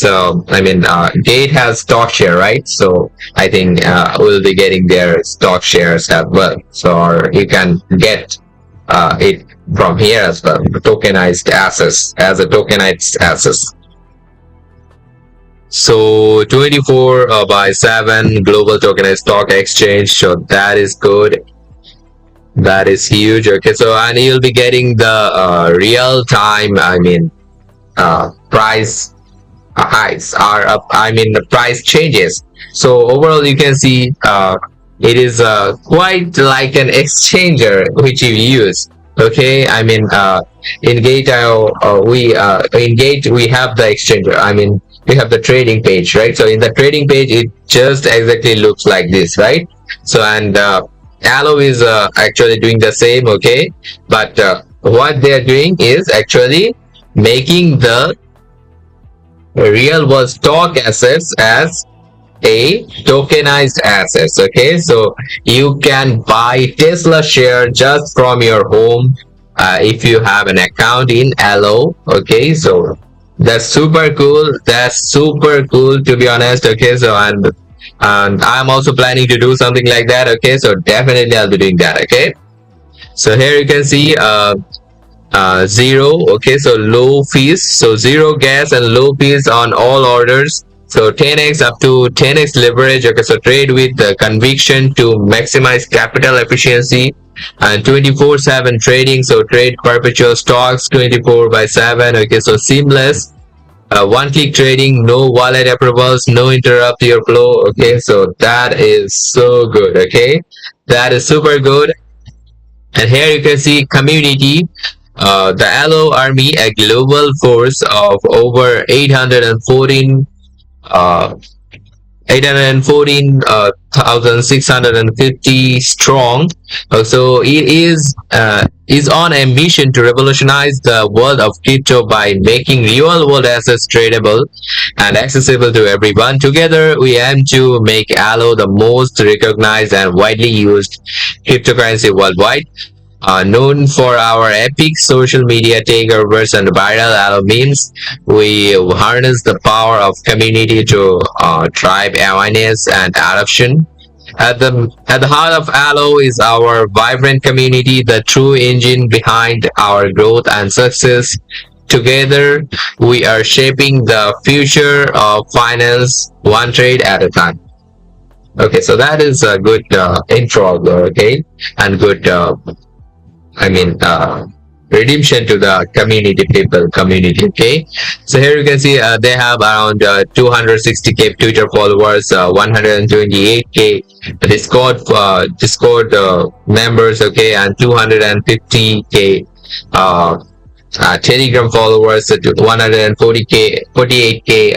has stock share, right? So I think we'll be getting their stock shares as well. So or you can get it from here as well, tokenized assets as a tokenized assets. So 24/7 global tokenized stock exchange. So that is good. That is huge. Okay, so and you'll be getting the real time. Price highs are up. The price changes. So overall, you can see it is quite like an exchanger which you use. Okay, in Gate, in Gate we have the exchanger. We have the trading page, right? So in the trading page, it just exactly looks like this, right? So and Allo is actually doing the same, okay? But what they are doing is actually making the real world stock assets as a tokenized assets. Okay, so you can buy Tesla share just from your home if you have an account in Allo. Okay, so that's super cool. That's super cool, to be honest. Okay, so and I'm also planning to do something like that. Okay, so definitely I'll be doing that. Okay, so here you can see zero. Okay, so low fees, so zero gas and low fees on all orders. So 10x up to 10x leverage. Okay, so trade with conviction to maximize capital efficiency, and 24/7 trading. So trade perpetual stocks 24/7. Okay, so seamless one-click trading, no wallet approvals, no interrupt your flow. Okay, so that is so good. Okay, that is super good. And here you can see community, the Allo army, a global force of over 814 814,650 strong. So it is on a mission to revolutionize the world of crypto by making real world assets tradable and accessible to everyone. Together, we aim to make Allo the most recognized and widely used cryptocurrency worldwide. Known for our epic social media takeovers and viral Allo memes, we harness the power of community to drive awareness and adoption. At the heart of Allo is our vibrant community, the true engine behind our growth and success. Together, we are shaping the future of finance one trade at a time. Okay, so that is a good intro, okay, and good redemption to the community. Okay, so here you can see they have around 260k Twitter followers, 128k Discord members, okay, and 250k Telegram followers, 148k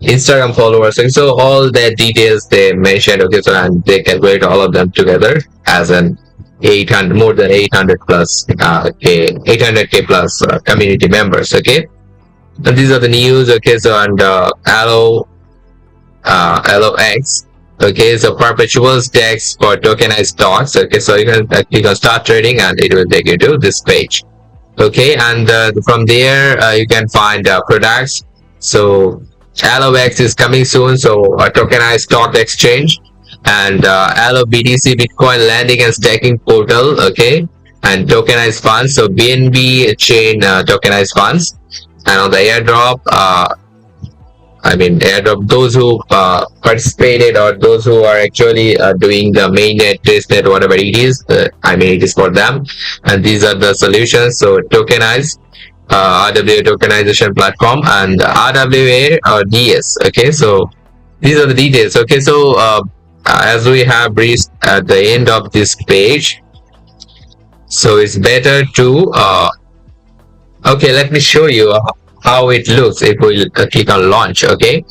Instagram followers. So all the details they mentioned, okay, so and they calculate all of them together as an 800, more than 800 plus 800k plus community members. Okay, and these are the news. Okay, so and Allo X. Okay, so perpetual stacks for tokenized stocks. Okay, so you can start trading and it will take you to this page. Okay, and from there you can find products. So Allo X is coming soon, so a tokenized stock exchange. and Allo BTC Bitcoin landing and staking portal, okay, and tokenized funds. So BNB chain tokenized funds, and on the airdrop, airdrop, those who participated or those who are actually doing the mainnet, testnet, whatever it is, it is for them. And these are the solutions. So tokenized, RWA tokenization platform, and RWA or DS. Okay, so these are the details. Okay, so as we have reached at the end of this page, so it's better to okay, let me show you how it looks if we click on launch. Okay,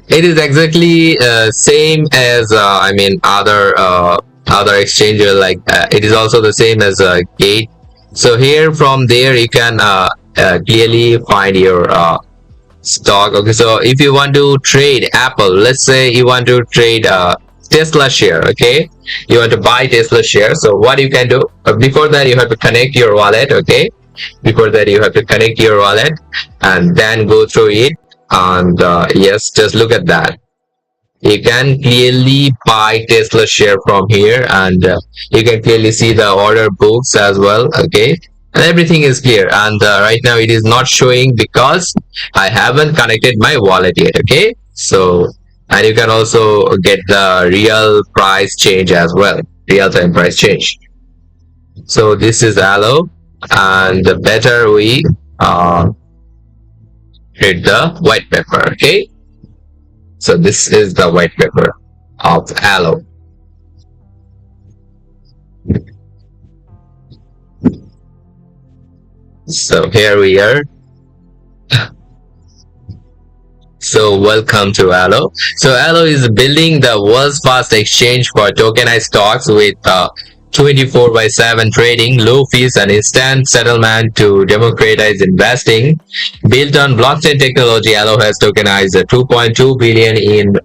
it is exactly same as other exchanger, like it is also the same as Gate. So here from there you can clearly find your stock. Okay, so if you want to trade Apple, let's say you want to trade Tesla share, okay, you want to buy Tesla share. So what you can do, before that you have to connect your wallet. Okay, before that you have to connect your wallet and then go through it. And yes, just look at that, you can clearly buy Tesla share from here, and you can clearly see the order books as well. Okay, and everything is clear. And right now it is not showing because I haven't connected my wallet yet. Okay, so, and you can also get the real price change as well, real time price change. So this is Allo, and the better we read the white paper. Okay, so this is the white paper of Allo. So here we are. So welcome to Allo. So Allo is building the world's first exchange for tokenized stocks with 24/7 trading, low fees, and instant settlement to democratize investing. Built on blockchain technology, Allo has tokenized 2.2 billion in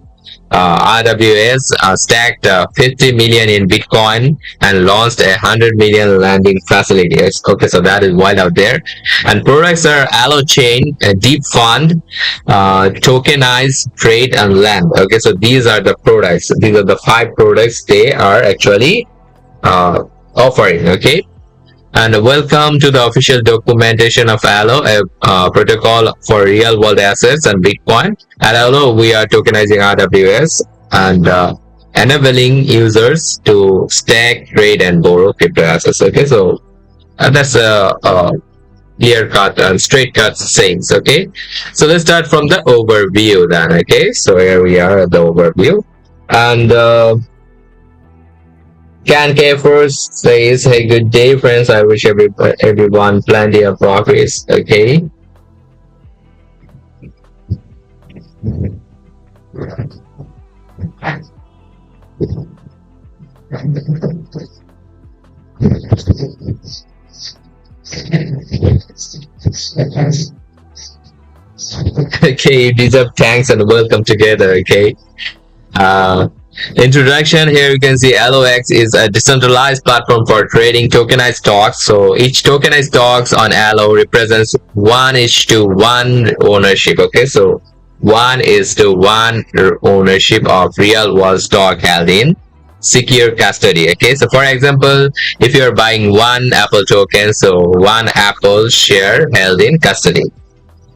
RWAs, stacked 50 million in Bitcoin, and launched 100 million landing facilities. Okay, so that is wild out there. And products are Allo Chain, a deep fund, tokenize, trade, and land. Okay, so these are the products. These are the 5 products they are actually offering. Okay, and welcome to the official documentation of Allo, a protocol for real world assets and Bitcoin. At Allo, we are tokenizing RWS and enabling users to stack, trade, and borrow crypto assets. Okay, so that's a clear cut and straight cut sayings. Okay, so let's start from the overview then. Okay, so here we are at the overview, and Can K first says, "Hey, good day, friends. I wish everyone plenty of progress." Okay. Okay, you deserve thanks and welcome together. Okay. Introduction. Here you can see AlloX is a decentralized platform for trading tokenized stocks. So each tokenized stocks on Allo represents 1:1 ownership. Okay, so 1:1 ownership of real world stock held in secure custody. Okay, so for example, if you are buying one Apple token, so one Apple share held in custody.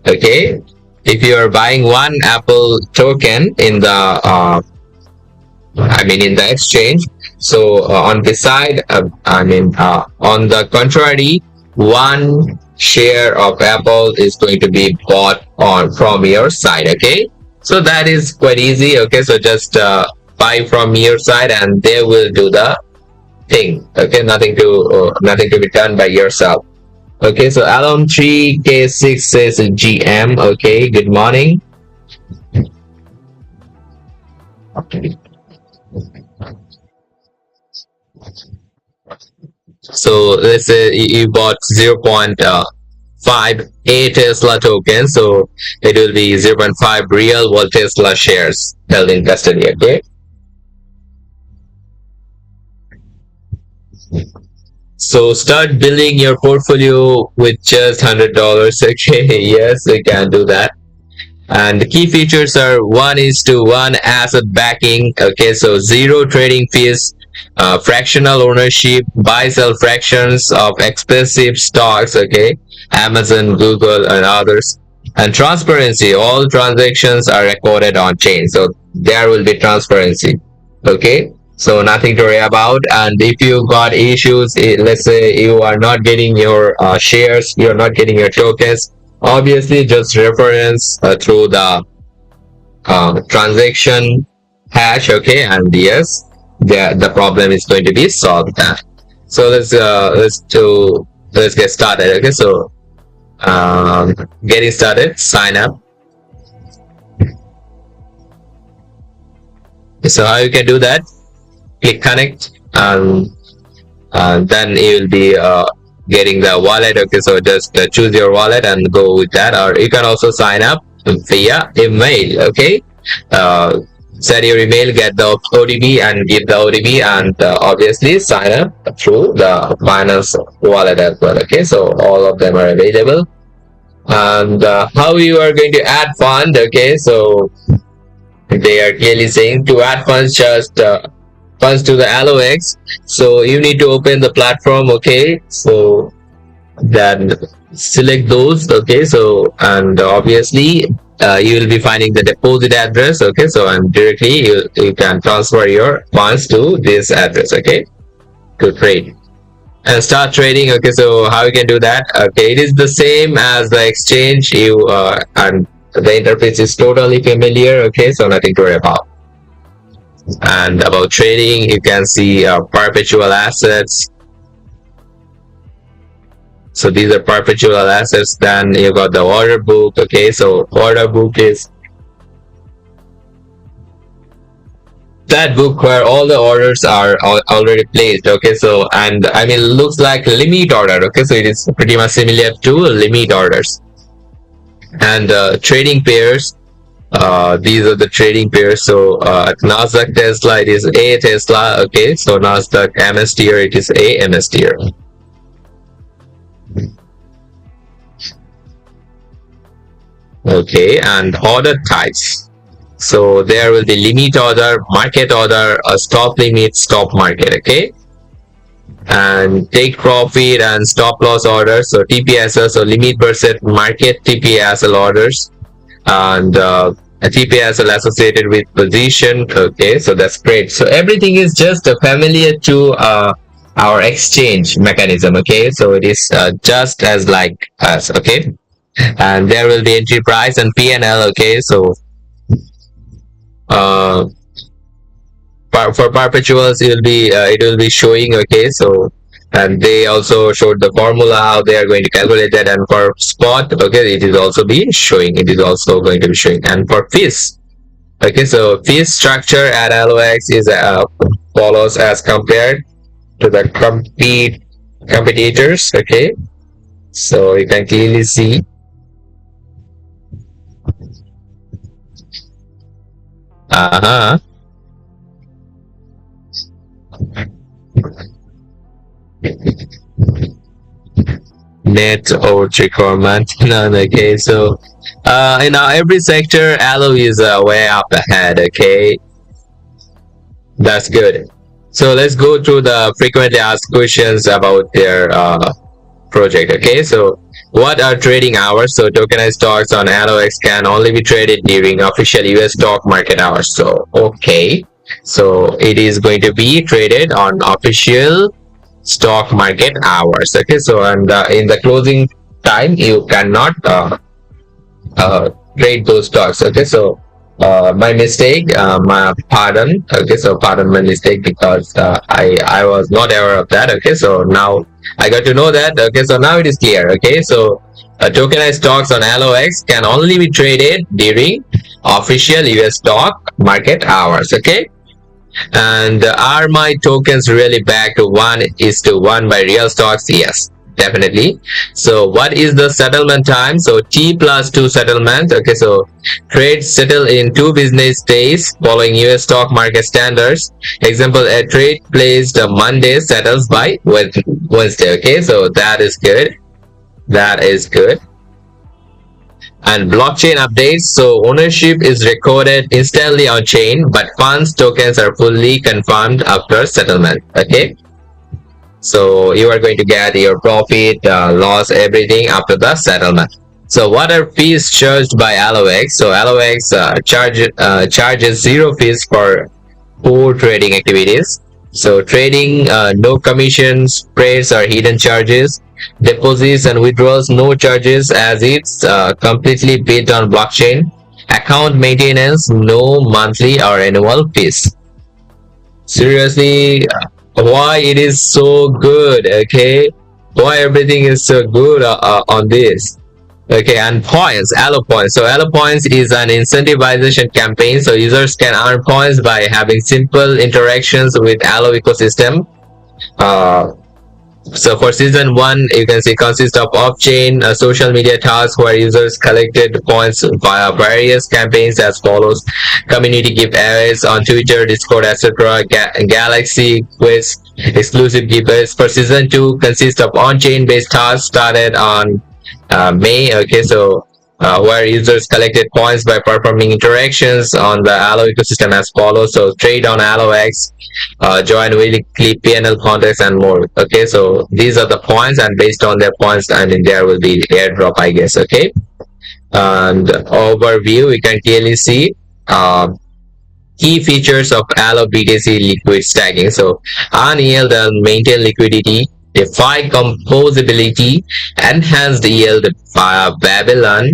Okay, if you are buying one Apple token in the in the exchange, so on the side, on the contrary, one share of Apple is going to be bought on from your side. Okay, so that is quite easy. Okay, so just buy from your side and they will do the thing. Okay, nothing to be done by yourself. Okay, so Alum 3K6 says GM. Okay, good morning. Okay. So let's say you bought 0.5 a Tesla token, so it will be 0.5 real world Tesla shares held in custody. Okay, so start building your portfolio with just $100. Okay, yes, we can do that. And the key features are 1:1 asset backing. Okay, so zero trading fees, fractional ownership, buy sell fractions of expensive stocks. Okay, Amazon, Google, and others. And transparency, all transactions are recorded on chain, so there will be transparency. Okay, so nothing to worry about. And if you got issues, let's say you are not getting your shares, you're not getting your tokens, obviously just reference through the transaction hash. Okay, and yes, the problem is going to be solved. So let's get started. Okay, so getting started, sign up. So how you can do that? Click connect, and then you will be getting the wallet. Okay, so just choose your wallet and go with that, or you can also sign up via email. Okay, uh, set your email, get the OTP, and give the OTP, and obviously sign up through the Binance wallet as well. Okay, so all of them are available. And how you are going to add fund? Okay, so they are clearly saying to add funds, just funds to the AlloX. So you need to open the platform. Okay, so then select those. Okay, so and obviously you will be finding the deposit address. Okay, so and directly you can transfer your funds to this address. Okay, to trade and start trading. Okay, so how you can do that? Okay, it is the same as the exchange. You and the interface is totally familiar. Okay, so nothing to worry about. And about trading, you can see perpetual assets. So these are perpetual assets. Then you got the order book. Okay, so order book is that book where all the orders are already placed. Okay, so and I mean looks like limit order. Okay, so it is pretty much similar to limit orders. And trading pairs, these are the trading pairs. So Nasdaq Tesla, it is A Tesla. Okay, so Nasdaq MS tier, it is A MS tier. Okay, and order types. So there will be limit order, market order, a stop limit, stop market. Okay, and take profit and stop loss orders. So TPSL, so limit percent market TPSL orders, and a TPSL associated with position. Okay, so that's great. So everything is just familiar to our exchange mechanism. Okay, so it is just as like us. Okay, and there will be entry price and P&L. Okay, so for perpetuals it will be showing. Okay, so and they also showed the formula how they are going to calculate that. And for spot, okay, it is also be showing, it is also going to be showing. And for fees, okay, so fee structure at AlloX is follows as compared to the competitors. Okay, so you can clearly see net or requirement. None. Okay, so in every sector Allo is way up ahead. Okay, that's good. So let's go through the frequently asked questions about their project. Okay, so what are trading hours? So tokenized stocks on AlloX can only be traded during official US stock market hours. So okay, so it is going to be traded on official stock market hours. Okay, so and in the closing time you cannot trade those stocks. Okay, so my mistake, my pardon. Okay, so pardon my mistake, because I was not aware of that. Okay, so now I got to know that. Okay, so now it is clear. Okay, so tokenized stocks on AlloX can only be traded during official US stock market hours. Okay, and are my tokens really backed 1:1 by real stocks? Yes, definitely. So what is the settlement time? So T+2 settlement. Okay, so trades settle in 2 business days following US stock market standards. Example, a trade placed Monday settles by Wednesday. Okay, so that is good. That is good. And blockchain updates, so ownership is recorded instantly on chain, but funds tokens are fully confirmed after settlement. Okay, so you are going to get your profit, loss, everything after the settlement. So what are fees charged by AlloX? So AlloX charges zero fees for core trading activities. So trading, no commissions, spreads or hidden charges. Deposits and withdrawals, no charges, as it's completely based on blockchain. Account maintenance, no monthly or annual fees. Seriously, why it is so good? Okay, why everything is so good on this? Okay, and points, Allo points. So Allo points is an incentivization campaign. So users can earn points by having simple interactions with Allo ecosystem. Uh, so for season one, you can see consists of off-chain social media tasks where users collected points via various campaigns as follows: community giveaways on Twitter, Discord, etc. Galaxy quiz, exclusive giveaways. For season two, consists of on-chain based tasks started on May. Okay, so where users collected points by performing interactions on the Allo ecosystem as follows. So trade on AlloX, join weekly PNL contests and more. Okay, so these are the points, and based on their points, and in there will be airdrop, I guess. Okay, and overview, we can clearly see key features of Allo BTC liquid stacking. So earn yield and maintain liquidity, defy composability, enhanced yield via Babylon,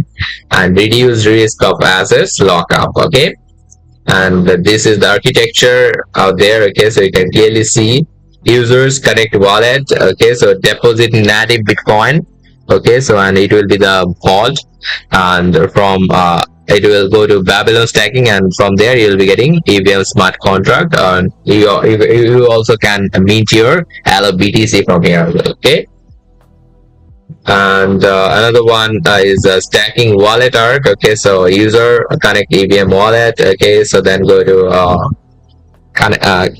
and reduce risk of assets lockup. Okay, and this is the architecture out there. Okay, so you can clearly see users connect wallet. Okay, so deposit native Bitcoin. Okay, so and it will be the vault, and from it will go to Babylon stacking, and from there you'll be getting EVM smart contract, and you also can mint your Allo BTC from here. Okay, and another one is stacking wallet arc. Okay, so user connect EVM wallet. Okay, so then go to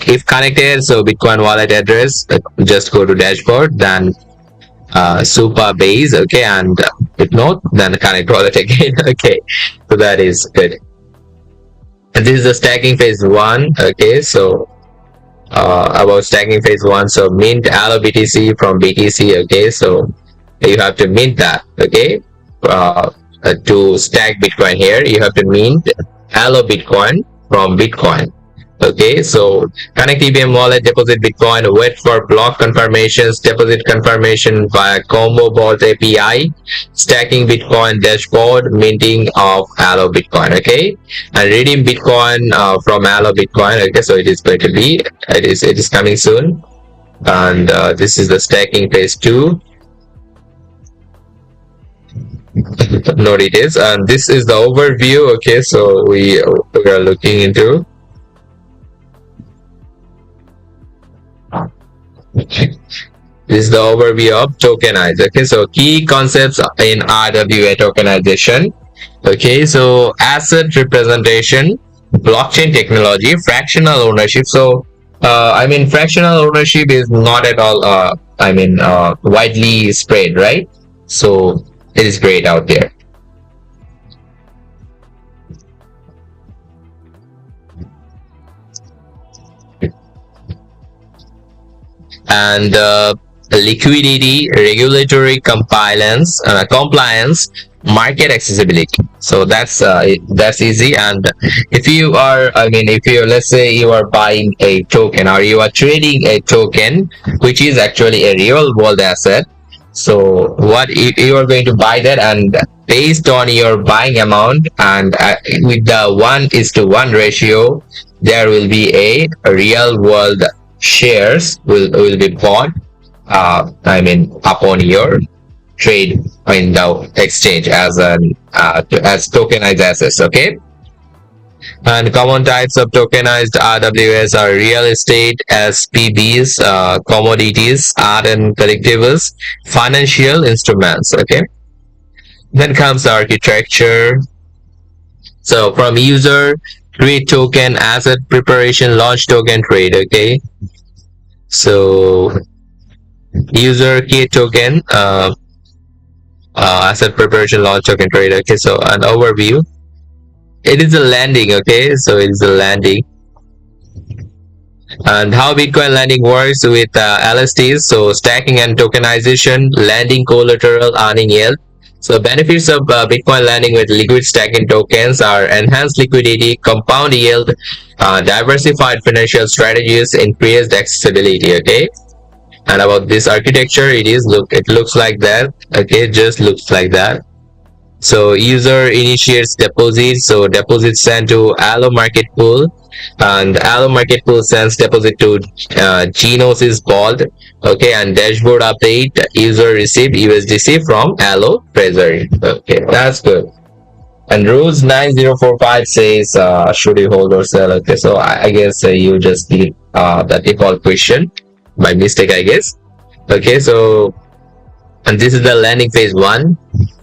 if connected, so Bitcoin wallet address, just go to dashboard, then super base. Okay, and if not, then connect wallet again. Okay, so that is good. And this is the stacking phase one. Okay, so about stacking phase one, so mint Allo BTC from BTC. Okay, so you have to mint that. Okay, to stack Bitcoin here, you have to mint Allo Bitcoin from Bitcoin. Okay, so connect EVM wallet, deposit Bitcoin, wait for block confirmations, deposit confirmation via Combo Vault API, stacking Bitcoin dashboard, minting of Allo Bitcoin. Okay, and redeem Bitcoin from Allo Bitcoin. Okay, so it is going to be, it is coming soon, and this is the stacking phase two. Note it is, and this is the overview. Okay, so we are looking into. This is the overview of tokenize. Okay, so key concepts in RWA tokenization. Okay, so asset representation, blockchain technology, fractional ownership. So I mean, fractional ownership is not at all widely spread, right? So it is great out there. And liquidity, regulatory compliance, market accessibility. So that's easy. And if you are, if you, let's say you are buying a token or you are trading a token, which is actually a real world asset. So what you are going to buy that, and based on your buying amount, and with the 1:1 ratio, there will be a real world shares will be bought upon your trade in the exchange as tokenized assets. Okay, and common types of tokenized RWAs are real estate, SPVs, commodities, art and collectibles, financial instruments. Okay, then comes the architecture. So from user, create token, asset preparation, launch token, trade. Okay, so user create token, Asset preparation, launch, token trade. Okay, so an overview. It is a landing. Okay, so it is a landing. And how Bitcoin lending works with LSTs, so stacking and tokenization, lending collateral, earning yield. So benefits of Bitcoin lending with liquid stacking tokens are enhanced liquidity, compound yield, diversified financial strategies, increased accessibility. Okay, and about this architecture, it looks like that. Okay, just looks like that. So user initiates deposits. So deposits sent to Allo market pool, and Allo market pool sends deposit to Genos is called. Okay, and dashboard update. User received USDC from Allo treasury. Okay, that's good. And rules 9045 says, should you hold or sell? Okay, so I guess you just did the default question by mistake, I guess. Okay, so and this is the landing phase one,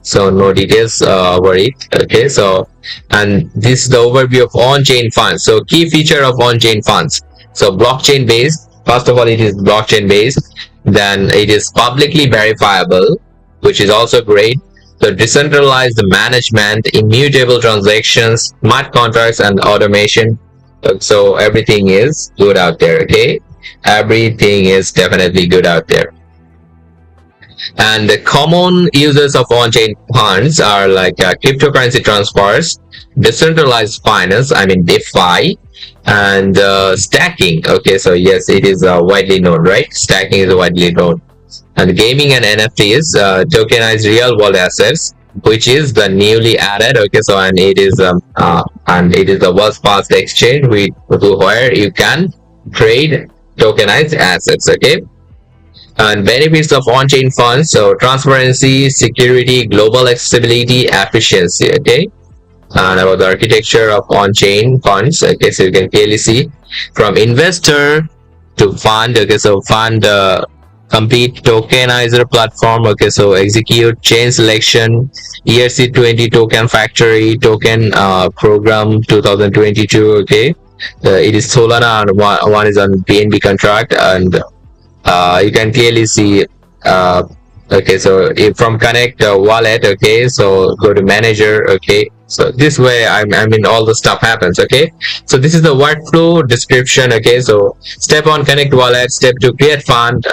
so no details over it. Okay, so and this is the overview of on-chain funds. So key feature of on-chain funds, so blockchain based. First of all, it is blockchain based, then it is publicly verifiable, which is also great. So decentralized management, immutable transactions, smart contracts, and automation. So everything is good out there. Okay, everything is definitely good out there. And the common uses of on-chain funds are like cryptocurrency transfers, decentralized finance, I mean DeFi, and stacking. Okay, so yes, it is widely known, right? Stacking is widely known. And gaming and NFTs, tokenized real world assets, which is the newly added. Okay, so and it is the world's first exchange where you can trade tokenized assets. Okay, and benefits of on-chain funds, so transparency, security, global accessibility, efficiency. Okay, and about the architecture of on-chain funds. Okay, so you can clearly see from investor to fund. Okay, so fund complete tokenizer platform. Okay, so execute chain selection, ERC20 token factory, token program 2022. Okay, it is Solana and one is on BNB contract, and you can clearly see okay, so if from connect wallet. Okay, so go to manager. Okay, so this way I mean all the stuff happens. Okay, so this is the workflow description. Okay, so step 1 connect wallet, step 2 create fund,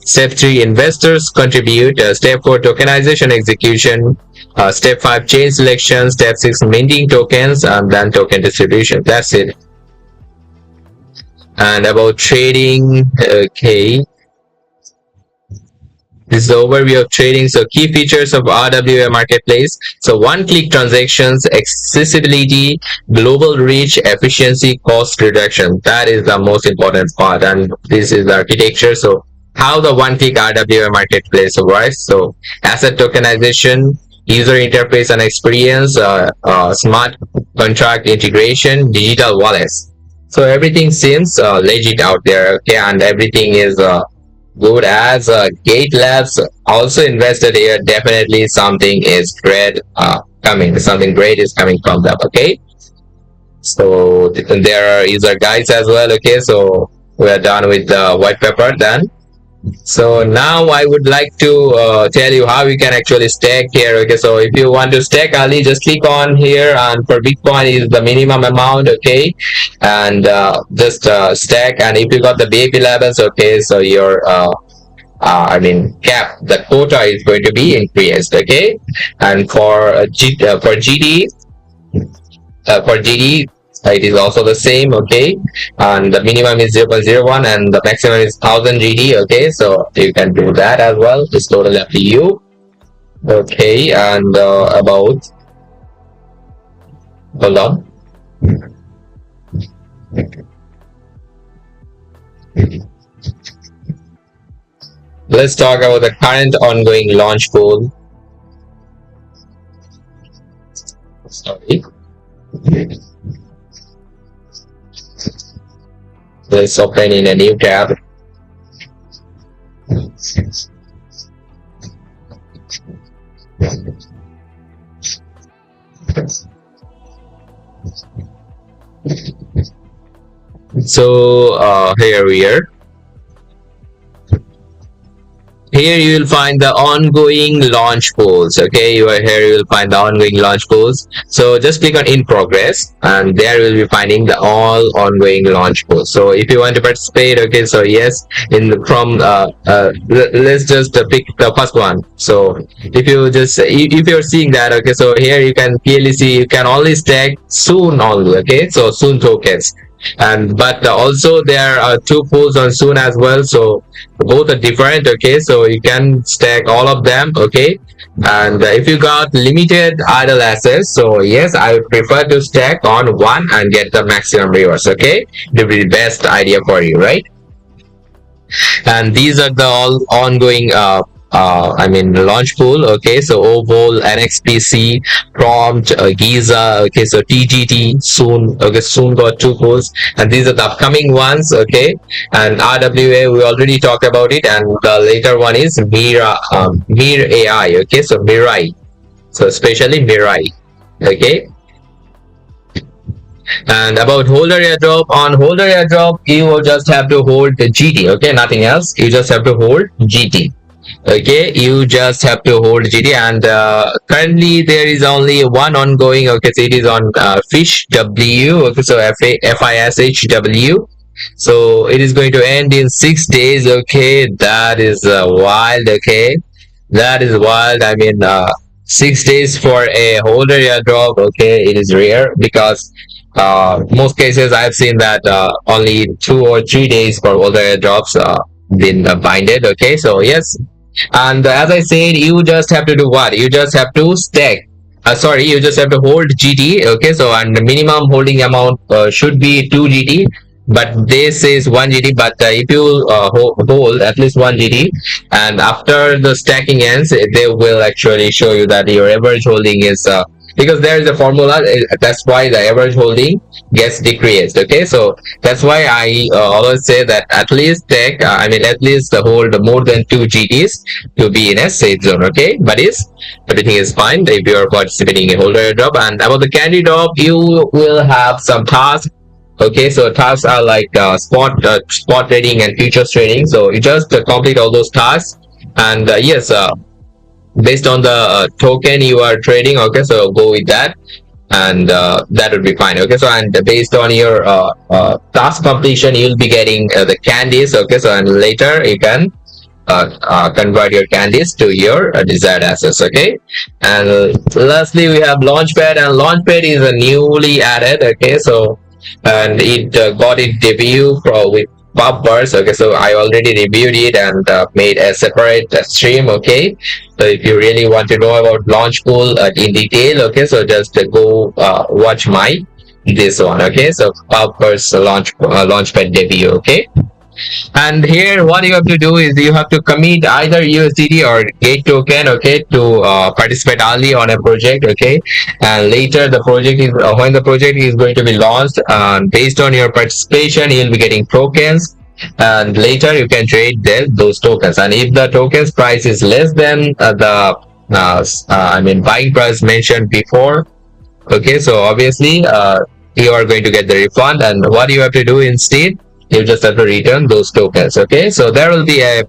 step 3 investors contribute, step 4 tokenization execution, step 5 chain selection, step 6 minting tokens, and then token distribution. That's it. And about trading. Okay, this is the overview of trading. So key features of RWA marketplace. So one-click transactions, accessibility, global reach, efficiency, cost reduction. That is the most important part. And this is the architecture. So how the one-click RWA marketplace works. So asset tokenization, user interface and experience, smart contract integration, digital wallets. So everything seems legit out there. Okay, and everything is good as GateLive also invested here. Definitely something is great coming. Something great is coming from them. Okay, so there are user guides as well. Okay, so we are done with the white paper then. So now I would like to tell you how you can actually stake here. Okay, so if you want to stake early, just click on here, and for Bitcoin is the minimum amount. Okay, and just stake. And if you got the BIP levels, okay, so your I mean cap, the quota is going to be increased. Okay, and for GD for GD it is also the same. Okay, and the minimum is 0.01 and the maximum is 1000 GD. Okay, so you can do that as well. It's totally up to you. Okay, and about hold on. Let's talk about the current ongoing Launchpool. Sorry. Let's open in a new tab. So here we are. Here you will find the ongoing launch polls. Okay, you are here, you will find the ongoing launch polls. So just click on in progress, and there you will be finding the all ongoing launch polls. So if you want to participate, okay, so yes, in the from let's just pick the first one. So if you're seeing that, okay, so here you can clearly see you can only stack soon only. Okay, so soon tokens, and but also there are two pools on soon as well, so both are different. Okay, so you can stack all of them. Okay, and if you got limited idle access, so yes, I would prefer to stack on one and get the maximum rewards. Okay, it will be the best idea for you, right? And these are the all ongoing I mean launch pool. Okay, so OVOL, NXPC, Prompt, Giza. Okay, so TGT soon. Okay, soon got two pools, and these are the upcoming ones. Okay, and RWA we already talked about it, and the later one is Mir AI. Okay, so Mirai. So especially Mirai. Okay, and about holder airdrop, on holder airdrop, you will just have to hold the GT. Okay, nothing else. You just have to hold GT. Okay, you just have to hold GT, and currently there is only one ongoing. Okay, so it is on Fish W. Okay, so FISHW. So it is going to end in 6 days. Okay, that is wild. Okay, that is wild. I mean, 6 days for a holder airdrop. Okay, it is rare because most cases I've seen that only 2 or 3 days for holder airdrops been binded. Okay, so yes, and as I said, you just have to do what? You just have to stack. Sorry, you just have to hold GT. Okay, so and the minimum holding amount should be 2 GT, but this is 1 GT. But if you hold at least 1 GT, and after the stacking ends, they will actually show you that your average holding is because there is a formula. That's why the average holding gets decreased. Okay, so that's why I always say that at least take I mean at least hold more than 2 GTs to be in a safe zone. Okay, but is everything is fine if you are participating in holder drop. And about the candy drop, you will have some tasks. Okay, so tasks are like spot trading and futures trading. So you just complete all those tasks, and yes, based on the token you are trading. Okay, so go with that, and that would be fine. Okay, so and based on your task completion, you'll be getting the candies. Okay, so and later you can convert your candies to your desired assets. Okay, and lastly we have Launchpad, and Launchpad is a newly added. Okay, so and it got its debut with pub bars. Okay, so I already reviewed it and made a separate stream. Okay, so if you really want to know about Launchpool in detail, okay, so just go watch my this one. Okay, so pub bars launchpad debut. Okay, and here what you have to do is you have to commit either USDT or gate token. Okay, to participate early on a project. Okay, and later the project is when the project is going to be launched, based on your participation you'll be getting tokens, and later you can trade those tokens. And if the tokens price is less than I mean buying price mentioned before, okay, so obviously you are going to get the refund, and what you have to do instead, you just have to return those tokens. Okay, so there will be a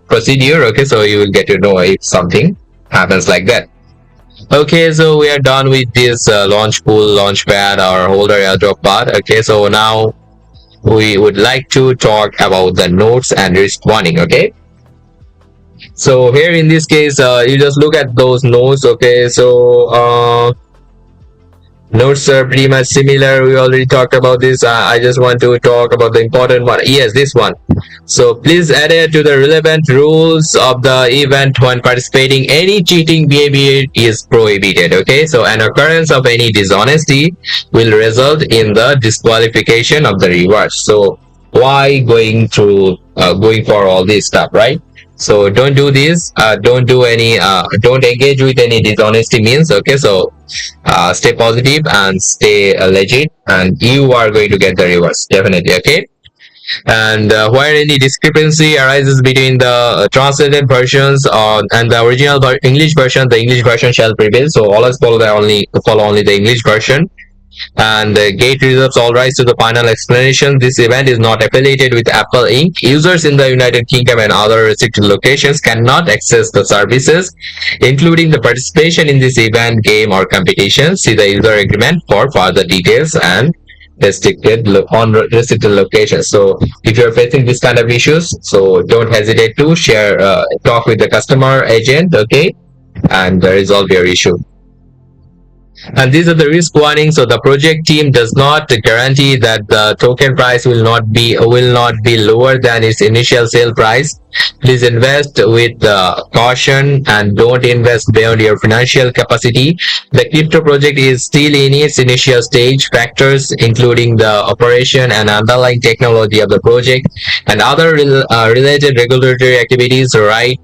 procedure. Okay, so you will get to know if something happens like that. Okay, so we are done with this Launchpool, Launchpad, or holder airdrop part. Okay, so now we would like to talk about the notes and risk warning. Okay, so here in this case you just look at those notes. Okay, so notes are pretty much similar. We already talked about this. I just want to talk about the important one. Yes, this one. So please adhere to the relevant rules of the event when participating. Any cheating behavior is prohibited. Okay, so an occurrence of any dishonesty will result in the disqualification of the reward. So why going for all this stuff, right? So don't do this. Don't engage with any dishonesty means. Okay, so stay positive and stay legit, and you are going to get the rewards definitely. Okay, and where any discrepancy arises between the translated versions and the original English version, the English version shall prevail. So always follow only the English version. And Gate reserves all rights to the final explanation. This event is not affiliated with Apple Inc. Users in the United Kingdom and other restricted locations cannot access the services, including the participation in this event, game, or competition. See the user agreement for further details and restricted locations. So if you're facing this kind of issues, so don't hesitate to share, talk with the customer agent, okay, and resolve your issue. And these are the risk warnings. So the project team does not guarantee that the token price will not be lower than its initial sale price. Please invest with caution and don't invest beyond your financial capacity. The crypto project is still in its initial stage. Factors including the operation and underlying technology of the project and other related regulatory activities, right?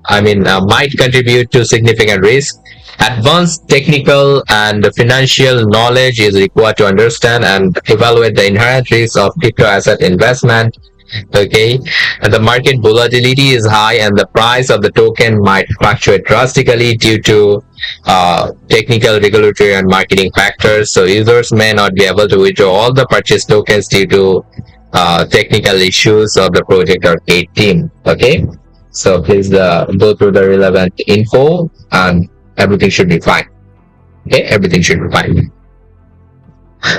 Might contribute to significant risk. Advanced technical and financial knowledge is required to understand and evaluate the inherent risks of crypto asset investment. Okay, and the market volatility is high, and the price of the token might fluctuate drastically due to technical, regulatory, and marketing factors. So users may not be able to withdraw all the purchased tokens due to technical issues of the project or gate team. Okay, so please go through the relevant info and everything should be fine. Okay, everything should be fine.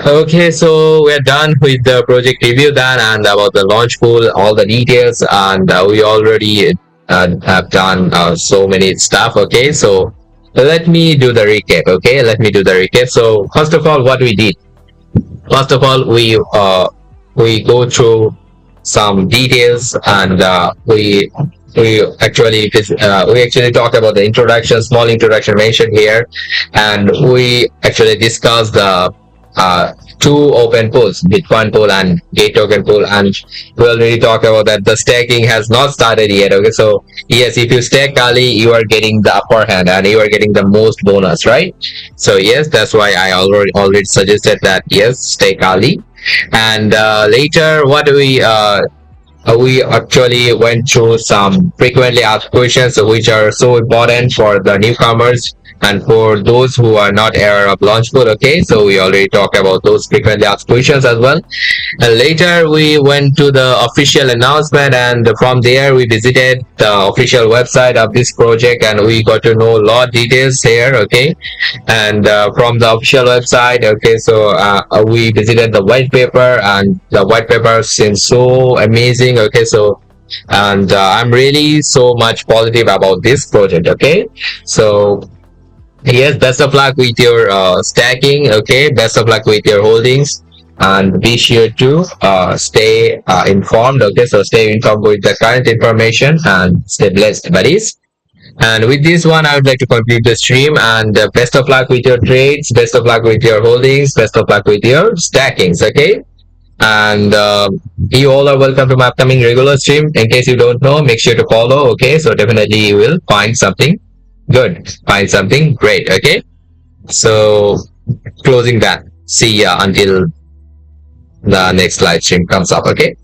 Okay, so we're done with the project review then and about the launch pool, all the details, and we already have done so many stuff. Okay, so let me do the recap. Okay, let me do the recap. So first of all, what we did. First of all, we go through some details and we actually talked about the introduction, small introduction mentioned here, and we actually discussed the two open pools, Bitcoin pool and Gate token pool, and we already talked about that the staking has not started yet. Okay, so yes, if you stake early, you are getting the upper hand and you are getting the most bonus, right? So yes, that's why I already suggested that yes, stake early. And later, what we actually went through some frequently asked questions which are so important for the newcomers and for those who are not aware of Launchpool. Okay, so we already talked about those frequently asked questions as well. And later we went to the official announcement, and from there we visited the official website of this project and we got to know a lot of details here. Okay, and from the official website, okay, so we visited the white paper and the white paper seems so amazing. Okay, so and I'm really so much positive about this project. Okay, so yes, best of luck with your stacking. Okay, best of luck with your holdings, and be sure to stay informed. Okay, so stay informed with the current information and stay blessed, buddies. And with this one, I would like to conclude the stream. And best of luck with your trades, best of luck with your holdings, best of luck with your stackings. Okay, and you all are welcome to my upcoming regular stream. In case you don't know, make sure to follow. Okay, so definitely you will find something good, find something great. Okay, so closing that. See ya until the next live stream comes up. Okay.